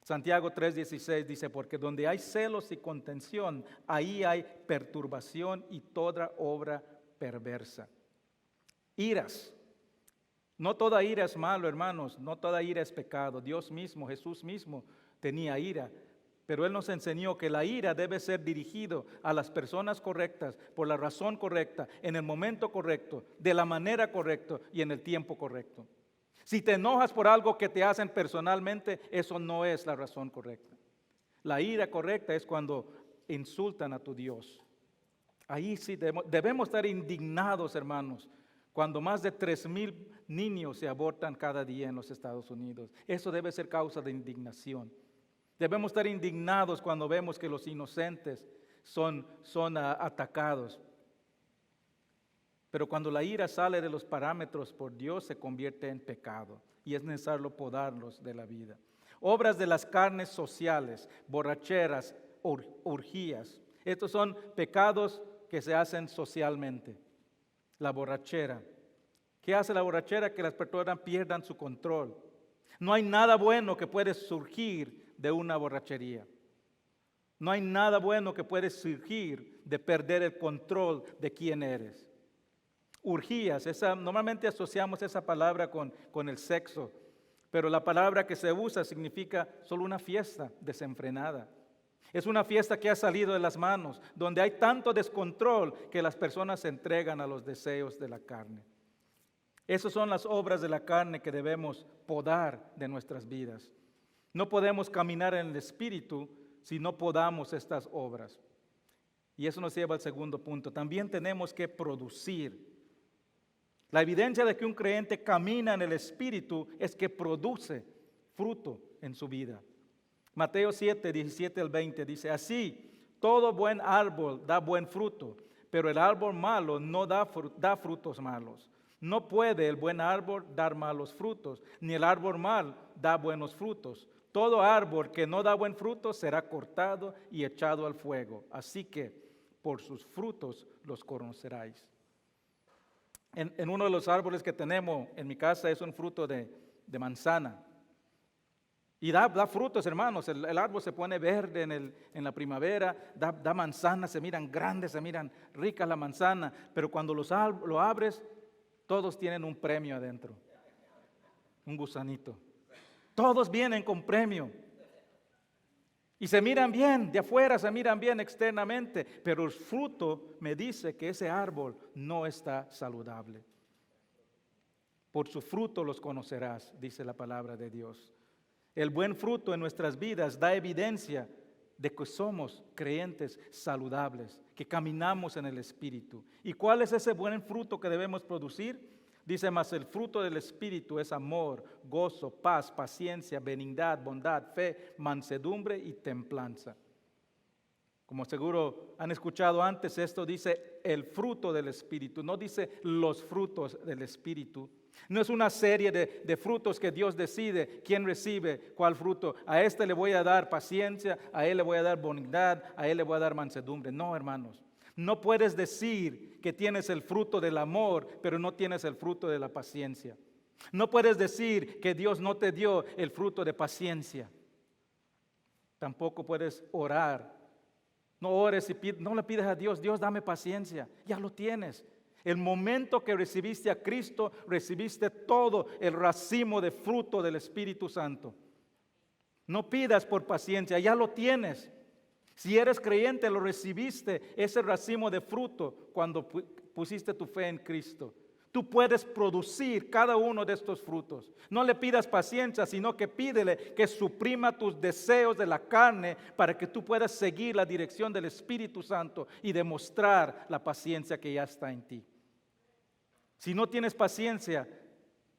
Santiago 3:16 dice, porque donde hay celos y contención, ahí hay perturbación y toda obra perversa. Iras. No toda ira es malo, hermanos. No toda ira es pecado. Dios mismo, Jesús mismo, tenía ira. Pero Él nos enseñó que la ira debe ser dirigido a las personas correctas, por la razón correcta, en el momento correcto, de la manera correcta y en el tiempo correcto. Si te enojas por algo que te hacen personalmente, eso no es la razón correcta. La ira correcta es cuando insultan a tu Dios. Ahí sí debemos estar indignados, hermanos, cuando más de 3,000 niños se abortan cada día en los Estados Unidos. Eso debe ser causa de indignación. Debemos estar indignados cuando vemos que los inocentes son atacados. Pero cuando la ira sale de los parámetros por Dios, se convierte en pecado y es necesario podarlos de la vida. Obras de las carnes sociales, borracheras, orgías. Estos son pecados que se hacen socialmente. La borrachera. ¿Qué hace la borrachera? Que las personas pierdan su control. No hay nada bueno que puede surgir de una borrachería. No hay nada bueno que puede surgir de perder el control de quién eres. Orgías, normalmente asociamos esa palabra con el sexo, pero la palabra que se usa significa solo una fiesta desenfrenada. Es una fiesta que ha salido de las manos, donde hay tanto descontrol que las personas se entregan a los deseos de la carne. Esas son las obras de la carne que debemos podar de nuestras vidas. No podemos caminar en el Espíritu si no podamos estas obras. Y eso nos lleva al segundo punto. También tenemos que producir. La evidencia de que un creyente camina en el Espíritu es que produce fruto en su vida. Mateo 7, 17 al 20 dice, así, todo buen árbol da buen fruto, pero el árbol malo no da frutos malos. No puede el buen árbol dar malos frutos, ni el árbol mal da buenos frutos. Todo árbol que no da buen fruto será cortado y echado al fuego. Así que por sus frutos los conoceráis. En uno de los árboles que tenemos en mi casa es un fruto de manzana. Y da frutos, hermanos. El árbol se pone verde en la primavera, da manzanas, se miran grandes, se miran ricas la manzana. Pero cuando lo abres, todos tienen un premio adentro. Un gusanito. Todos vienen con premio. Y se miran bien, de afuera se miran bien externamente, pero el fruto me dice que ese árbol no está saludable. Por su fruto los conocerás, dice la palabra de Dios. El buen fruto en nuestras vidas da evidencia de que somos creyentes saludables, que caminamos en el Espíritu. ¿Y cuál es ese buen fruto que debemos producir? Dice, mas el fruto del Espíritu es amor, gozo, paz, paciencia, benignidad, bondad, fe, mansedumbre y templanza. Como seguro han escuchado antes, esto dice el fruto del Espíritu, no dice los frutos del Espíritu. No es una serie de frutos que Dios decide quién recibe cuál fruto. A este le voy a dar paciencia, a él le voy a dar bondad, a él le voy a dar mansedumbre. No, hermanos. No puedes decir que tienes el fruto del amor, pero no tienes el fruto de la paciencia. No puedes decir que Dios no te dio el fruto de paciencia. Tampoco puedes orar. No ores y no le pides a Dios, Dios dame paciencia. Ya lo tienes. El momento que recibiste a Cristo, recibiste todo el racimo de fruto del Espíritu Santo. No pidas por paciencia, ya lo tienes. Si eres creyente, lo recibiste, ese racimo de fruto cuando pusiste tu fe en Cristo. Tú puedes producir cada uno de estos frutos. No le pidas paciencia, sino que pídele que suprima tus deseos de la carne para que tú puedas seguir la dirección del Espíritu Santo y demostrar la paciencia que ya está en ti. Si no tienes paciencia,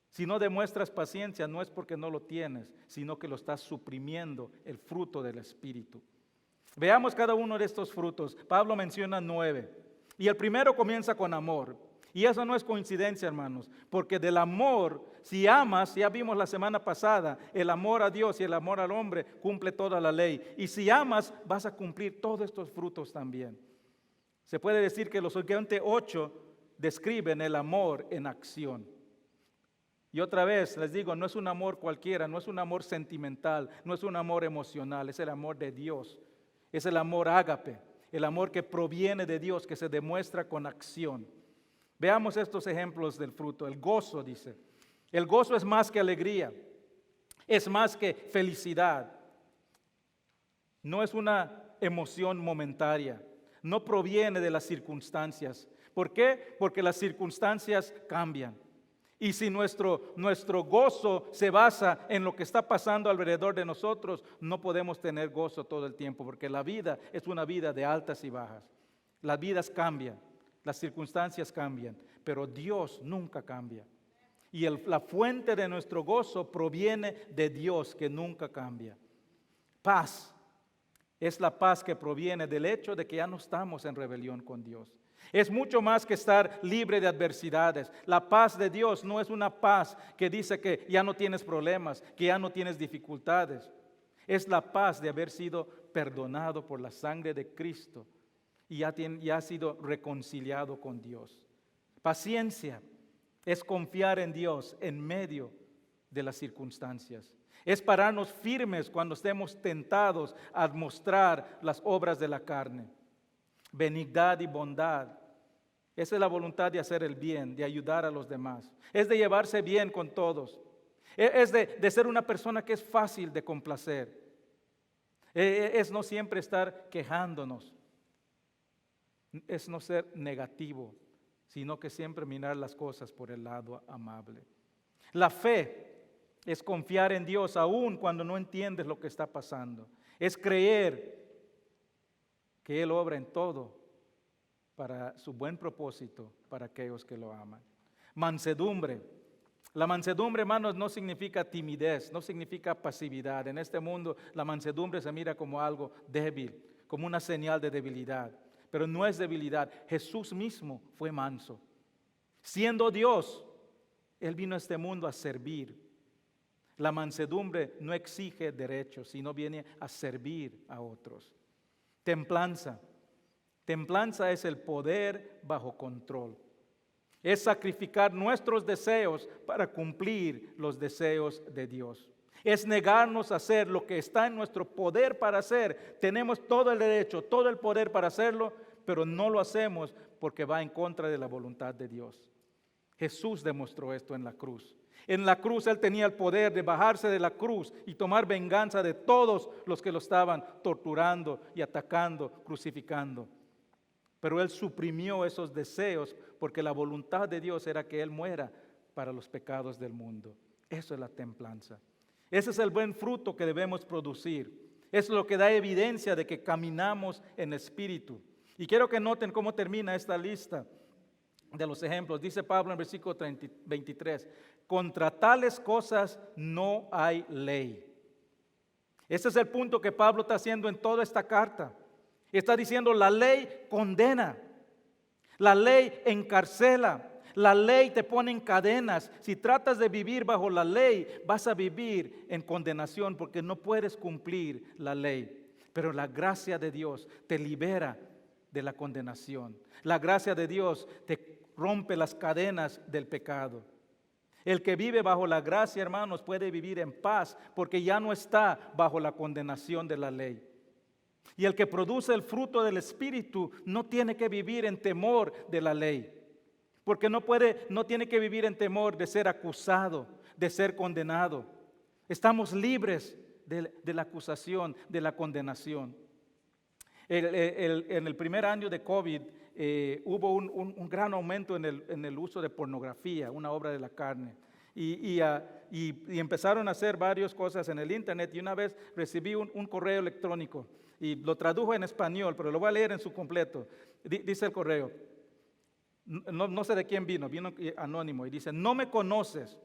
si no demuestras paciencia, no es porque no lo tienes, sino que lo estás suprimiendo el fruto del Espíritu. Veamos cada uno de estos frutos. Pablo menciona 9. Y el primero comienza con amor. Y eso no es coincidencia, hermanos, porque del amor, si amas, ya vimos la semana pasada, el amor a Dios y el amor al hombre cumple toda la ley. Y si amas, vas a cumplir todos estos frutos también. Se puede decir que los siguientes 8 describen el amor en acción. Y otra vez les digo, no es un amor cualquiera, no es un amor sentimental, no es un amor emocional, es el amor de Dios. Es el amor ágape, el amor que proviene de Dios, que se demuestra con acción. Veamos estos ejemplos del fruto. El gozo, dice. El gozo es más que alegría, es más que felicidad. No es una emoción momentaria, no proviene de las circunstancias. ¿Por qué? Porque las circunstancias cambian. Y si nuestro gozo se basa en lo que está pasando alrededor de nosotros, no podemos tener gozo todo el tiempo, porque la vida es una vida de altas y bajas. Las vidas cambian, las circunstancias cambian, pero Dios nunca cambia. Y la fuente de nuestro gozo proviene de Dios, que nunca cambia. Paz es la paz que proviene del hecho de que ya no estamos en rebelión con Dios. Es mucho más que estar libre de adversidades. La paz de Dios no es una paz que dice que ya no tienes problemas, que ya no tienes dificultades. Es la paz de haber sido perdonado por la sangre de Cristo y ya has sido reconciliado con Dios. Paciencia es confiar en Dios en medio de las circunstancias. Es pararnos firmes cuando estemos tentados a mostrar las obras de la carne. Benignidad y bondad. Esa es la voluntad de hacer el bien, de ayudar a los demás. Es de llevarse bien con todos. Es de ser una persona que es fácil de complacer. Es no siempre estar quejándonos. Es no ser negativo, sino que siempre mirar las cosas por el lado amable. La fe es confiar en Dios aún cuando no entiendes lo que está pasando. Es creer que Él obra en todo para su buen propósito para aquellos que lo aman. Mansedumbre. La mansedumbre, hermanos, no significa timidez, no significa pasividad. En este mundo la mansedumbre se mira como algo débil, como una señal de debilidad. Pero no es debilidad. Jesús mismo fue manso. Siendo Dios, Él vino a este mundo a servir. La mansedumbre no exige derechos, sino viene a servir a otros. Templanza. Templanza es el poder bajo control. Es sacrificar nuestros deseos para cumplir los deseos de Dios. Es negarnos a hacer lo que está en nuestro poder para hacer. Tenemos todo el derecho, todo el poder para hacerlo, pero no lo hacemos porque va en contra de la voluntad de Dios. Jesús demostró esto en la cruz. En la cruz Él tenía el poder de bajarse de la cruz y tomar venganza de todos los que lo estaban torturando y atacando, crucificando. Pero Él suprimió esos deseos porque la voluntad de Dios era que Él muera para los pecados del mundo. Eso es la templanza. Ese es el buen fruto que debemos producir. Es lo que da evidencia de que caminamos en espíritu. Y quiero que noten cómo termina esta lista de los ejemplos. Dice Pablo en versículo 23, contra tales cosas no hay ley. Ese es el punto que Pablo está haciendo en toda esta carta. Está diciendo la ley condena, la ley encarcela, la ley te pone en cadenas. Si tratas de vivir bajo la ley, vas a vivir en condenación porque no puedes cumplir la ley. Pero la gracia de Dios te libera de la condenación. La gracia de Dios te rompe las cadenas del pecado. El que vive bajo la gracia, hermanos, puede vivir en paz porque ya no está bajo la condenación de la ley. Y el que produce el fruto del Espíritu no tiene que vivir en temor de la ley. Porque no tiene que vivir en temor de ser acusado, de ser condenado. Estamos libres de la acusación, de la condenación. En el primer año de COVID hubo un gran aumento en el uso de pornografía, una obra de la carne. Y empezaron a hacer varias cosas en el internet. Y una vez recibí un correo electrónico y lo tradujo en español, pero lo voy a leer en su completo. Dice el correo, no sé de quién vino anónimo, y dice: no me conoces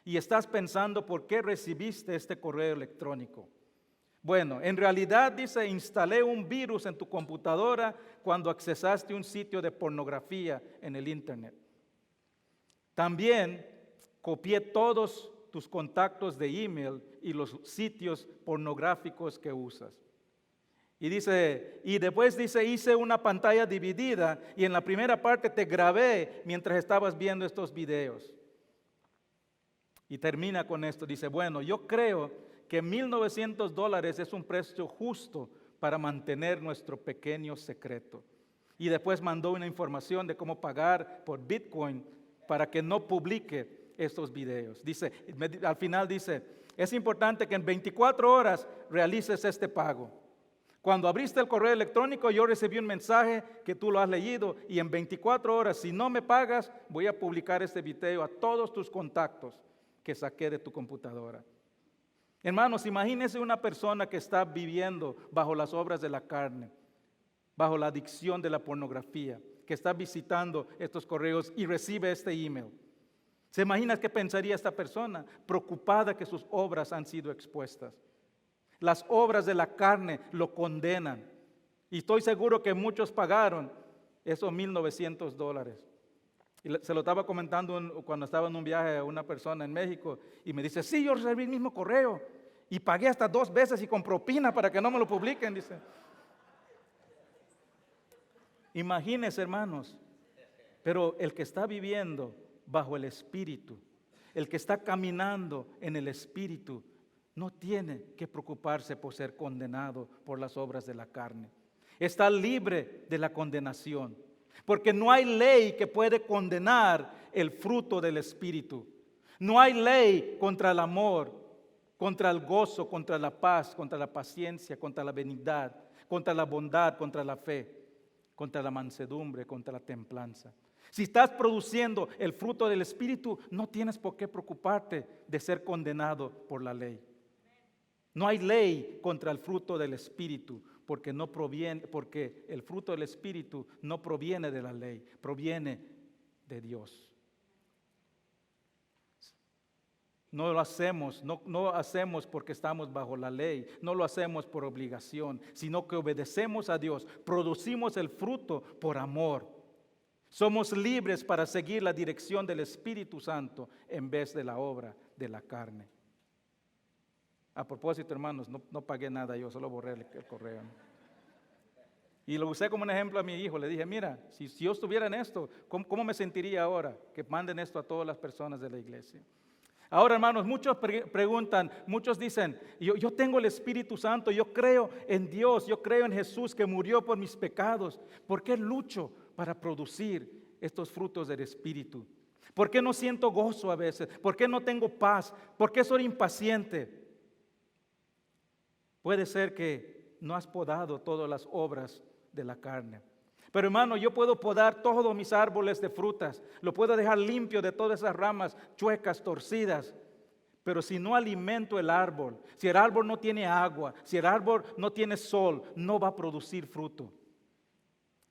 y estás pensando por qué recibiste este correo electrónico. Bueno, en realidad, dice, instalé un virus en tu computadora cuando accesaste un sitio de pornografía en el internet. También copié todos tus contactos de email y los sitios pornográficos que usas. Y después dice, hice una pantalla dividida y en la primera parte te grabé mientras estabas viendo estos videos. Y termina con esto, dice, bueno, yo creo que $1,900 es un precio justo para mantener nuestro pequeño secreto. Y después mandó una información de cómo pagar por Bitcoin para que no publique estos videos. Dice, al final dice, es importante que en 24 horas realices este pago. Cuando abriste el correo electrónico, yo recibí un mensaje que tú lo has leído y en 24 horas, si no me pagas, voy a publicar este video a todos tus contactos que saqué de tu computadora. Hermanos, imagínense una persona que está viviendo bajo las obras de la carne, bajo la adicción de la pornografía, que está visitando estos correos y recibe este email. ¿Se imagina qué pensaría esta persona? Preocupada que sus obras han sido expuestas. Las obras de la carne lo condenan. Y estoy seguro que muchos pagaron esos $1,900. Y se lo estaba comentando cuando estaba en un viaje a una persona en México. Y me dice, sí, yo recibí el mismo correo. Y pagué hasta 2 veces y con propina para que no me lo publiquen, dice. Imagínense, hermanos. Pero el que está viviendo bajo el Espíritu, el que está caminando en el Espíritu, no tiene que preocuparse por ser condenado por las obras de la carne. Está libre de la condenación, porque no hay ley que puede condenar el fruto del Espíritu. No hay ley contra el amor, contra el gozo, contra la paz, contra la paciencia, contra la benignidad, contra la bondad, contra la fe, contra la mansedumbre, contra la templanza. Si estás produciendo el fruto del Espíritu, no tienes por qué preocuparte de ser condenado por la ley. No hay ley contra el fruto del Espíritu, porque el fruto del Espíritu no proviene de la ley, proviene de Dios. No lo hacemos, no hacemos porque estamos bajo la ley, no lo hacemos por obligación, sino que obedecemos a Dios, producimos el fruto por amor. Somos libres para seguir la dirección del Espíritu Santo en vez de la obra de la carne. A propósito, hermanos, no pagué nada yo, solo borré el correo. Y lo usé como un ejemplo a mi hijo. Le dije, mira, si yo estuviera en esto, ¿cómo me sentiría ahora? Que manden esto a todas las personas de la iglesia. Ahora, hermanos, muchos preguntan, muchos dicen, yo tengo el Espíritu Santo, yo creo en Dios, yo creo en Jesús que murió por mis pecados. ¿Por qué lucho para producir estos frutos del Espíritu? ¿Por qué no siento gozo a veces? ¿Por qué no tengo paz? ¿Por qué soy impaciente? Puede ser que no has podado todas las obras de la carne. Pero hermano, yo puedo podar todos mis árboles de frutas, lo puedo dejar limpio de todas esas ramas chuecas, torcidas. Pero si no alimento el árbol, si el árbol no tiene agua, si el árbol no tiene sol, no va a producir fruto.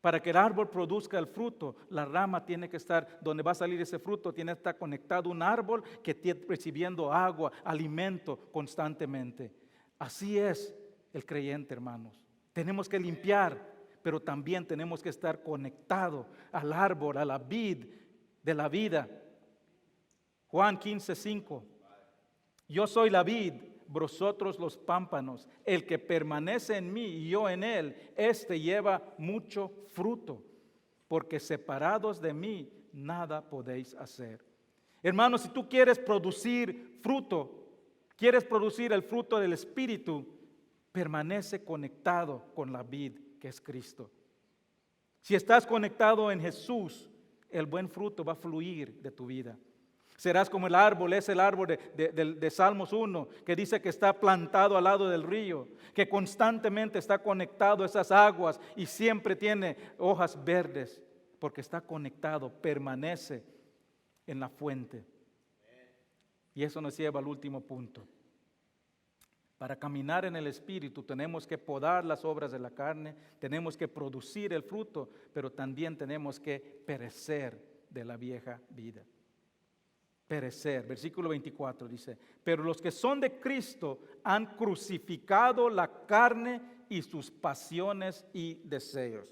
Para que el árbol produzca el fruto, la rama tiene que estar, donde va a salir ese fruto, tiene que estar conectado a un árbol que esté recibiendo agua, alimento constantemente. Así es el creyente, hermanos. Tenemos que limpiar, pero también tenemos que estar conectados al árbol, a la vid de la vida. Juan 15:5. Yo soy la vid, vosotros los pámpanos. El que permanece en mí y yo en él, éste lleva mucho fruto, porque separados de mí nada podéis hacer. Hermanos, si tú quieres producir fruto, quieres producir el fruto del Espíritu, permanece conectado con la vid que es Cristo. Si estás conectado en Jesús, el buen fruto va a fluir de tu vida. Serás como el árbol, es el árbol de Salmos 1, que dice que está plantado al lado del río, que constantemente está conectado a esas aguas y siempre tiene hojas verdes, porque está conectado, permanece en la fuente. Y eso nos lleva al último punto. Para caminar en el Espíritu tenemos que podar las obras de la carne, tenemos que producir el fruto, pero también tenemos que perecer de la vieja vida. Perecer. Versículo 24 dice, pero los que son de Cristo han crucificado la carne y sus pasiones y deseos.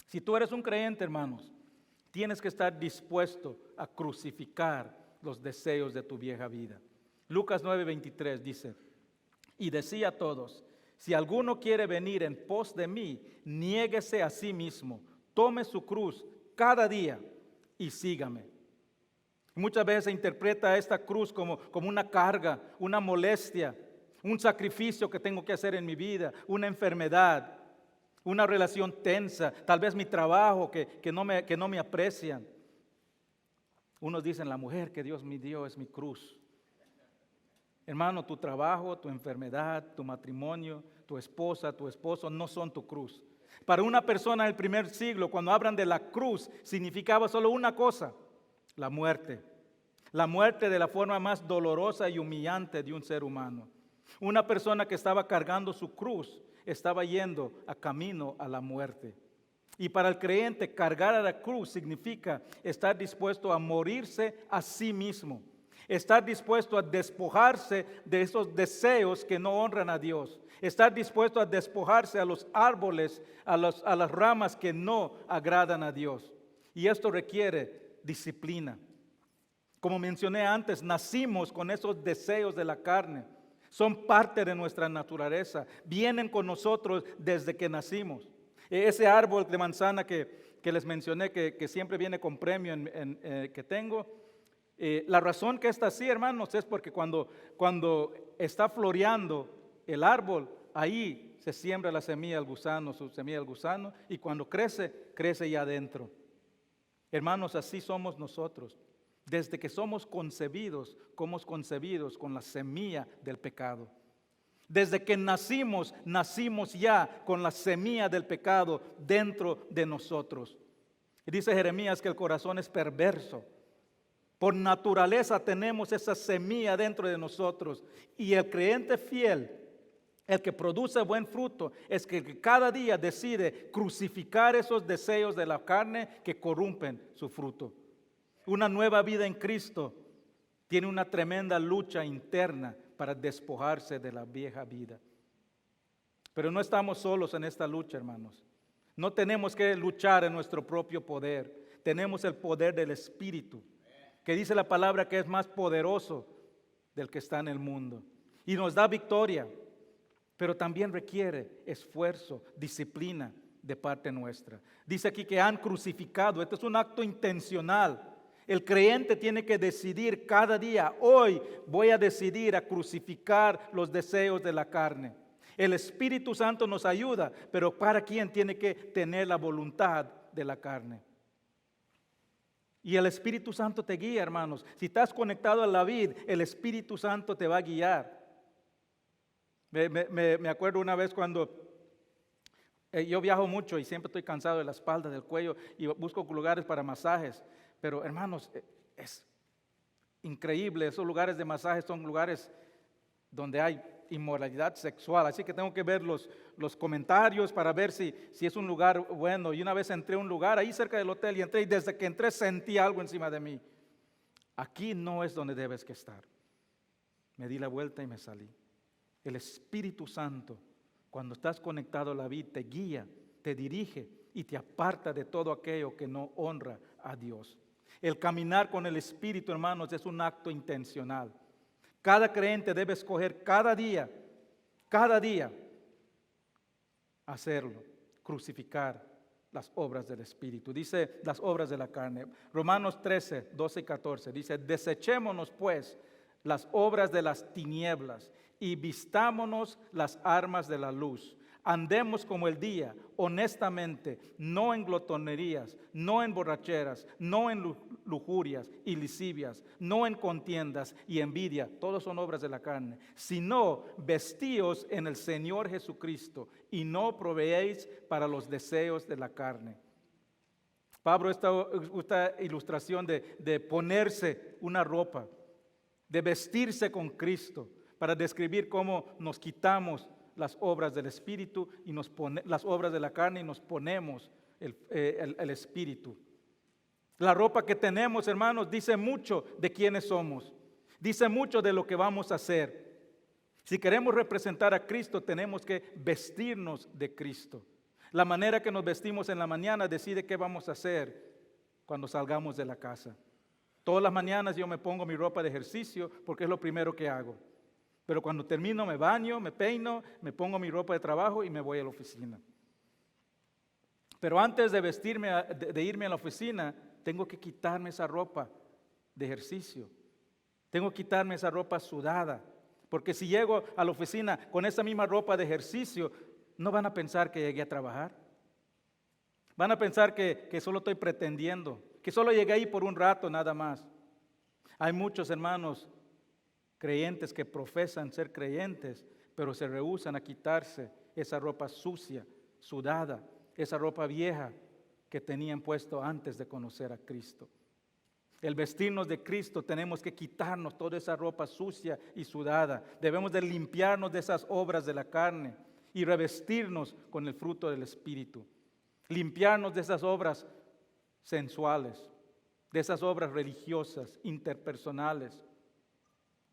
Si tú eres un creyente, hermanos, tienes que estar dispuesto a crucificar los deseos de tu vieja vida. Lucas 9:23 dice, y decía a todos, si alguno quiere venir en pos de mí, niéguese a sí mismo, tome su cruz cada día y sígame. Muchas veces se interpreta esta cruz como una carga, una molestia, un sacrificio que tengo que hacer en mi vida, una enfermedad, una relación tensa, tal vez mi trabajo que no me aprecian. Unos dicen, la mujer que Dios me dio es mi cruz. Hermano, tu trabajo, tu enfermedad, tu matrimonio, tu esposa, tu esposo no son tu cruz. Para una persona del primer siglo, cuando hablan de la cruz, significaba solo una cosa, la muerte. La muerte de la forma más dolorosa y humillante de un ser humano. Una persona que estaba cargando su cruz estaba yendo a camino a la muerte. Y para el creyente, cargar a la cruz significa estar dispuesto a morirse a sí mismo. Estar dispuesto a despojarse de esos deseos que no honran a Dios. Estar dispuesto a despojarse a los árboles, a las ramas que no agradan a Dios. Y esto requiere disciplina. Como mencioné antes, nacimos con esos deseos de la carne. Son parte de nuestra naturaleza. Vienen con nosotros desde que nacimos. Ese árbol de manzana que les mencioné, que siempre viene con premio que tengo. La razón que está así, hermanos, es porque cuando está floreando el árbol, ahí se siembra la semilla del gusano, su semilla del gusano, y cuando crece ya adentro. Hermanos, así somos nosotros. Desde que somos concebidos con la semilla del pecado. Desde que nacimos ya con la semilla del pecado dentro de nosotros. Y dice Jeremías que el corazón es perverso. Por naturaleza tenemos esa semilla dentro de nosotros. Y el creyente fiel El que produce buen fruto es que cada día decide crucificar esos deseos de la carne que corrompen su fruto. Una nueva vida en Cristo tiene una tremenda lucha interna para despojarse de la vieja vida. Pero no estamos solos en esta lucha, hermanos. No tenemos que luchar en nuestro propio poder. Tenemos el poder del Espíritu, que dice la palabra que es más poderoso del que está en el mundo. Y nos da victoria, pero también requiere esfuerzo, disciplina de parte nuestra. Dice aquí que han crucificado. Esto es un acto intencional. El creyente tiene que decidir cada día, hoy voy a decidir a crucificar los deseos de la carne. El Espíritu Santo nos ayuda, pero ¿para quién tiene que tener la voluntad de la carne? Y el Espíritu Santo te guía, hermanos. Si estás conectado a la vid, el Espíritu Santo te va a guiar. Me acuerdo una vez cuando yo viajo mucho y siempre estoy cansado de la espalda, del cuello, y busco lugares para masajes. Pero hermanos, es increíble, esos lugares de masajes son lugares donde hay inmoralidad sexual, así que tengo que ver los comentarios para ver si es un lugar bueno. Y una vez entré a un lugar ahí cerca del hotel y desde que entré sentí algo encima de mí. Aquí no es donde debes que estar. Me di la vuelta y me salí. El Espíritu Santo, cuando estás conectado a la vida, te guía, te dirige y te aparta de todo aquello que no honra a Dios. El caminar con el Espíritu, hermanos, es un acto intencional. Cada creyente debe escoger cada día, hacerlo, crucificar las obras del Espíritu. Dice las obras de la carne. Romanos 13, 12 y 14 dice: desechémonos pues las obras de las tinieblas y vistámonos las armas de la luz. Andemos como el día, honestamente, no en glotonerías, no en borracheras, no en lujurias y lascivias, no en contiendas y envidia, todos son obras de la carne, sino vestíos en el Señor Jesucristo y no proveéis para los deseos de la carne. Pablo, esta ilustración de ponerse una ropa, de vestirse con Cristo, para describir cómo nos quitamos las obras del Espíritu y las obras de la carne y nos ponemos el Espíritu. La ropa que tenemos, hermanos, dice mucho de quiénes somos. Dice mucho de lo que vamos a hacer. Si queremos representar a Cristo, tenemos que vestirnos de Cristo. La manera que nos vestimos en la mañana decide qué vamos a hacer cuando salgamos de la casa. Todas las mañanas yo me pongo mi ropa de ejercicio porque es lo primero que hago. Pero cuando termino me baño, me peino, me pongo mi ropa de trabajo y me voy a la oficina. Pero antes de vestirme, de irme a la oficina, tengo que quitarme esa ropa de ejercicio. Tengo que quitarme esa ropa sudada. Porque si llego a la oficina con esa misma ropa de ejercicio, no van a pensar que llegué a trabajar. Van a pensar que solo estoy pretendiendo, que solo llegué ahí por un rato nada más. Hay muchos hermanos creyentes que profesan ser creyentes, pero se rehúsan a quitarse esa ropa sucia, sudada, esa ropa vieja que tenían puesto antes de conocer a Cristo. El vestirnos de Cristo tenemos que quitarnos toda esa ropa sucia y sudada. Debemos de limpiarnos de esas obras de la carne y revestirnos con el fruto del Espíritu. Limpiarnos de esas obras sensuales, de esas obras religiosas, interpersonales,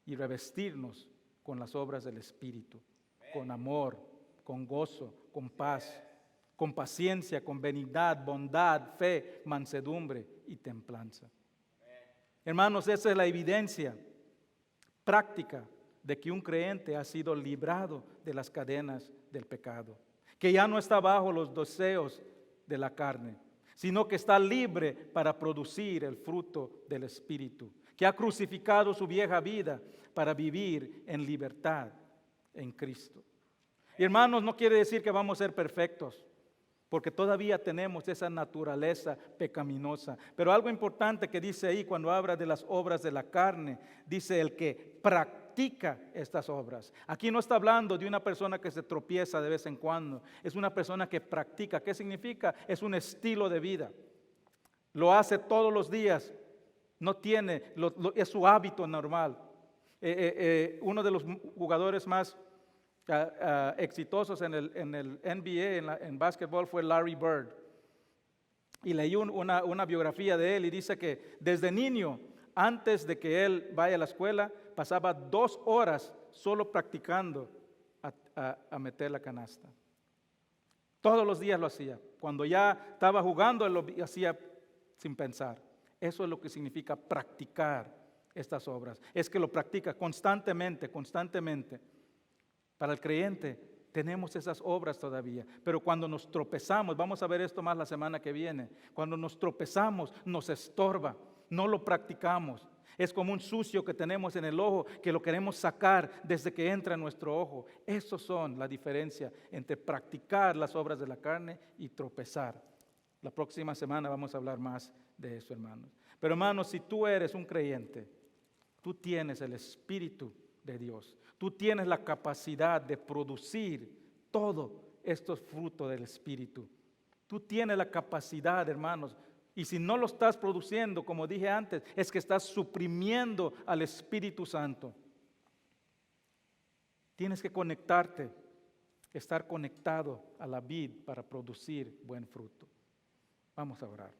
y revestirnos con las obras del Espíritu, con amor, con gozo, con paz, con paciencia, con benignidad, bondad, fe, mansedumbre y templanza. Hermanos, esa es la evidencia práctica de que un creyente ha sido librado de las cadenas del pecado, que ya no está bajo los deseos de la carne, sino que está libre para producir el fruto del Espíritu, que ha crucificado su vieja vida para vivir en libertad en Cristo. Y hermanos, no quiere decir que vamos a ser perfectos, porque todavía tenemos esa naturaleza pecaminosa. Pero algo importante que dice ahí cuando habla de las obras de la carne, dice el que practica estas obras. Aquí no está hablando de una persona que se tropieza de vez en cuando, es una persona que practica. ¿Qué significa? Es un estilo de vida. Lo hace todos los días. No tiene, es su hábito normal. Uno de los jugadores más exitosos en el NBA, en básquetbol, fue Larry Bird. Y leí una biografía de él y dice que desde niño, antes de que él vaya a la escuela, pasaba 2 horas solo practicando a meter la canasta. Todos los días lo hacía. Cuando ya estaba jugando, él lo hacía sin pensar. Eso es lo que significa practicar estas obras. Es que lo practica constantemente. Para el creyente tenemos esas obras todavía. Pero cuando nos tropezamos, vamos a ver esto más la semana que viene. Cuando nos tropezamos, nos estorba. No lo practicamos. Es como un sucio que tenemos en el ojo que lo queremos sacar desde que entra en nuestro ojo. Esos son la diferencia entre practicar las obras de la carne y tropezar. La próxima semana vamos a hablar más de eso, hermanos. Pero hermanos, si tú eres un creyente, tú tienes el Espíritu de Dios. Tú tienes la capacidad de producir todos estos frutos del Espíritu. Tú tienes la capacidad, hermanos. Y si no lo estás produciendo, como dije antes, es que estás suprimiendo al Espíritu Santo. Tienes que conectarte, estar conectado a la vid para producir buen fruto. Vamos a orar.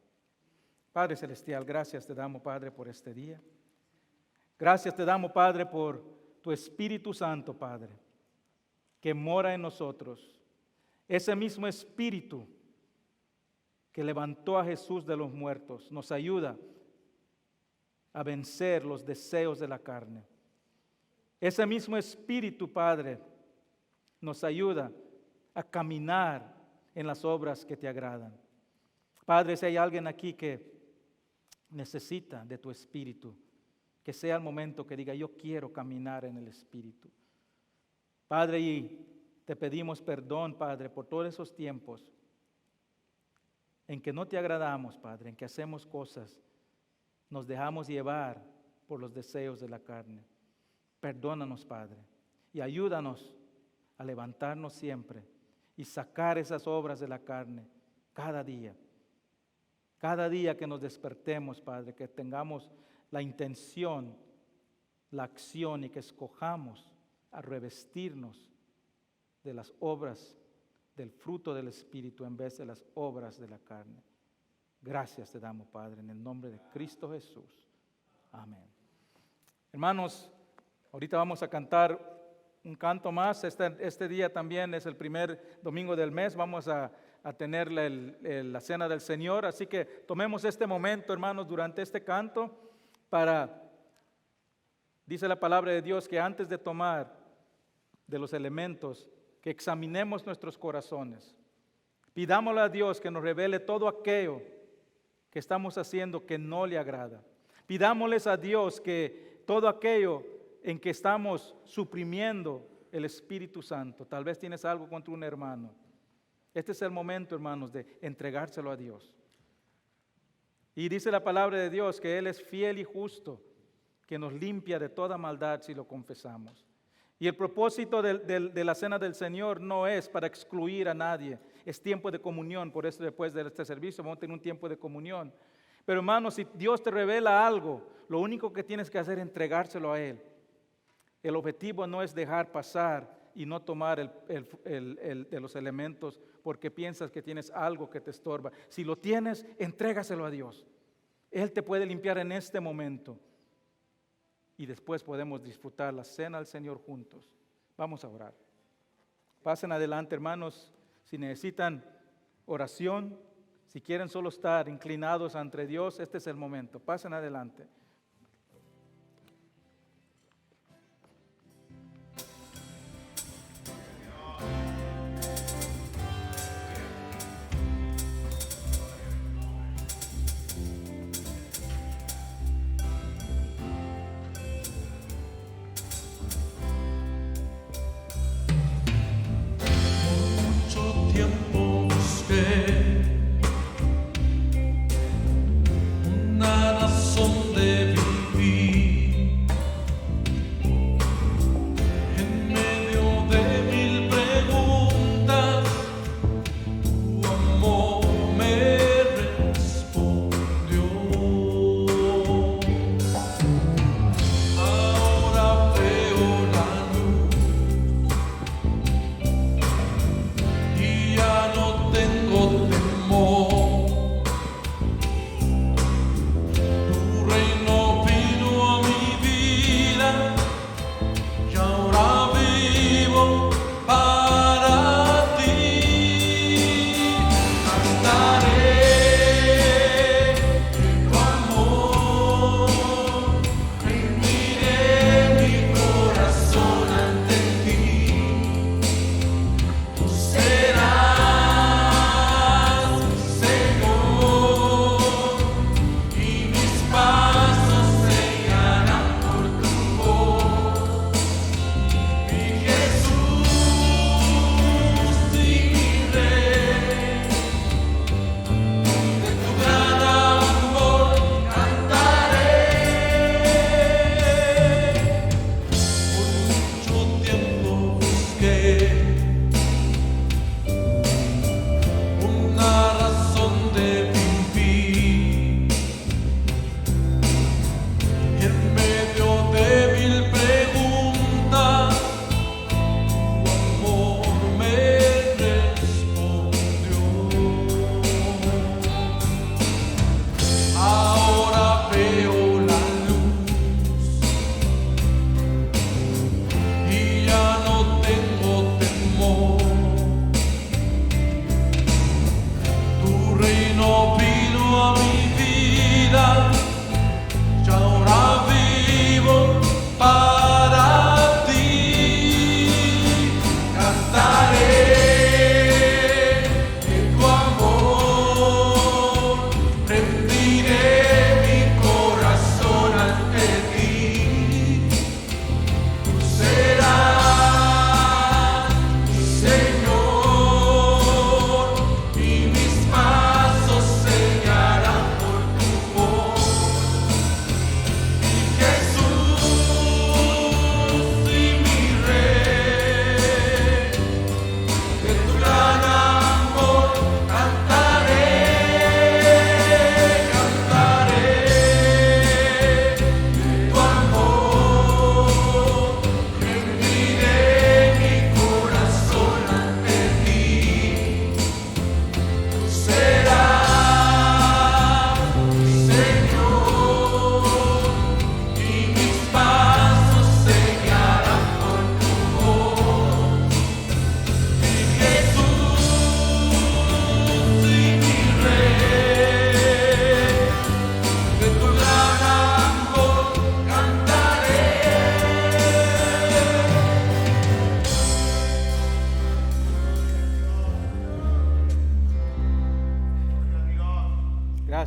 Padre Celestial, gracias te damos, Padre, por este día. Gracias te damos, Padre, por tu Espíritu Santo, Padre, que mora en nosotros. Ese mismo Espíritu que levantó a Jesús de los muertos, nos ayuda a vencer los deseos de la carne. Ese mismo Espíritu, Padre, nos ayuda a caminar en las obras que te agradan. Padre, si hay alguien aquí que necesita de tu Espíritu, que sea el momento que diga, yo quiero caminar en el Espíritu. Padre, y te pedimos perdón, Padre, por todos esos tiempos en que no te agradamos, Padre, en que hacemos cosas, nos dejamos llevar por los deseos de la carne. Perdónanos, Padre, y ayúdanos a levantarnos siempre y sacar esas obras de la carne cada día. Cada día que nos despertemos, Padre, que tengamos la intención, la acción y que escojamos a revestirnos de las obras del fruto del Espíritu en vez de las obras de la carne. Gracias te damos, Padre, en el nombre de Cristo Jesús. Amén. Hermanos, ahorita vamos a cantar un canto más. Este día también es el primer domingo del mes. Vamos a tener la cena del Señor. Así que tomemos este momento, hermanos, durante este canto dice la palabra de Dios que antes de tomar de los elementos, que examinemos nuestros corazones. Pidámosle a Dios que nos revele todo aquello que estamos haciendo que no le agrada. Pidámosles a Dios que todo aquello en que estamos suprimiendo el Espíritu Santo. Tal vez tienes algo contra un hermano. Este es el momento, hermanos, de entregárselo a Dios. Y dice la palabra de Dios que Él es fiel y justo, que nos limpia de toda maldad si lo confesamos. Y el propósito de la cena del Señor no es para excluir a nadie. Es tiempo de comunión. Por eso después de este servicio vamos a tener un tiempo de comunión. Pero hermanos, si Dios te revela algo, lo único que tienes que hacer es entregárselo a Él. El objetivo no es dejar pasar y no tomar de los elementos porque piensas que tienes algo que te estorba. Si lo tienes, entrégaselo a Dios. Él te puede limpiar en este momento. Y después podemos disfrutar la cena del Señor juntos. Vamos a orar. Pasen adelante, hermanos. Si necesitan oración, si quieren solo estar inclinados ante Dios, este es el momento. Pasen adelante. Tiempo busqué una razón de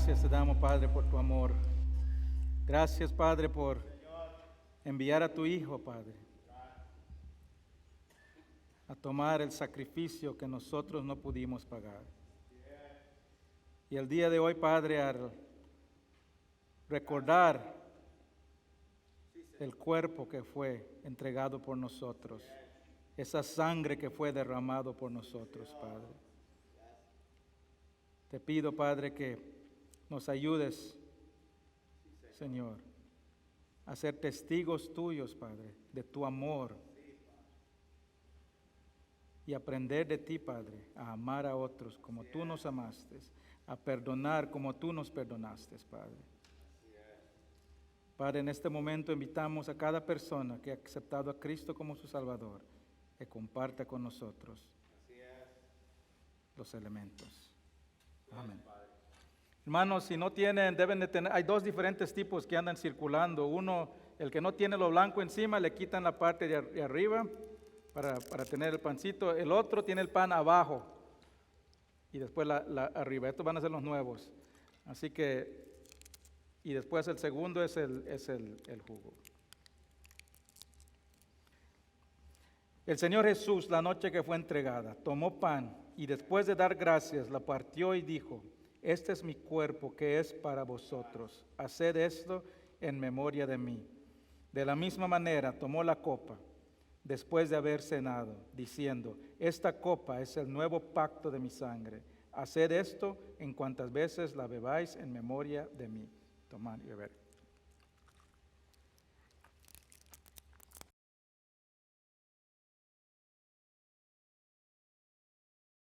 Gracias te damos, Padre, por tu amor. Gracias, Padre, por enviar a tu Hijo, Padre, a tomar el sacrificio que nosotros no pudimos pagar. Y el día de hoy, Padre, al recordar el cuerpo que fue entregado por nosotros, esa sangre que fue derramado por nosotros, Padre. Te pido, Padre, que nos ayudes, Señor, a ser testigos tuyos, Padre, de tu amor y aprender de ti, Padre, a amar a otros como tú nos amaste, a perdonar como tú nos perdonaste, Padre. Padre, en este momento invitamos a cada persona que ha aceptado a Cristo como su Salvador, que comparta con nosotros los elementos. Amén. Hermanos, si no tienen, deben de tener, hay dos diferentes tipos que andan circulando. Uno, el que no tiene lo blanco encima, le quitan la parte de arriba para tener el pancito. El otro tiene el pan abajo y después la arriba. Estos van a ser los nuevos. Así que, y después el segundo es el jugo. El Señor Jesús, la noche que fue entregada, tomó pan y después de dar gracias, la partió y dijo: este es mi cuerpo que es para vosotros. Haced esto en memoria de mí. De la misma manera tomó la copa después de haber cenado, diciendo: esta copa es el nuevo pacto de mi sangre. Haced esto en cuantas veces la bebáis en memoria de mí. Tomad y beber.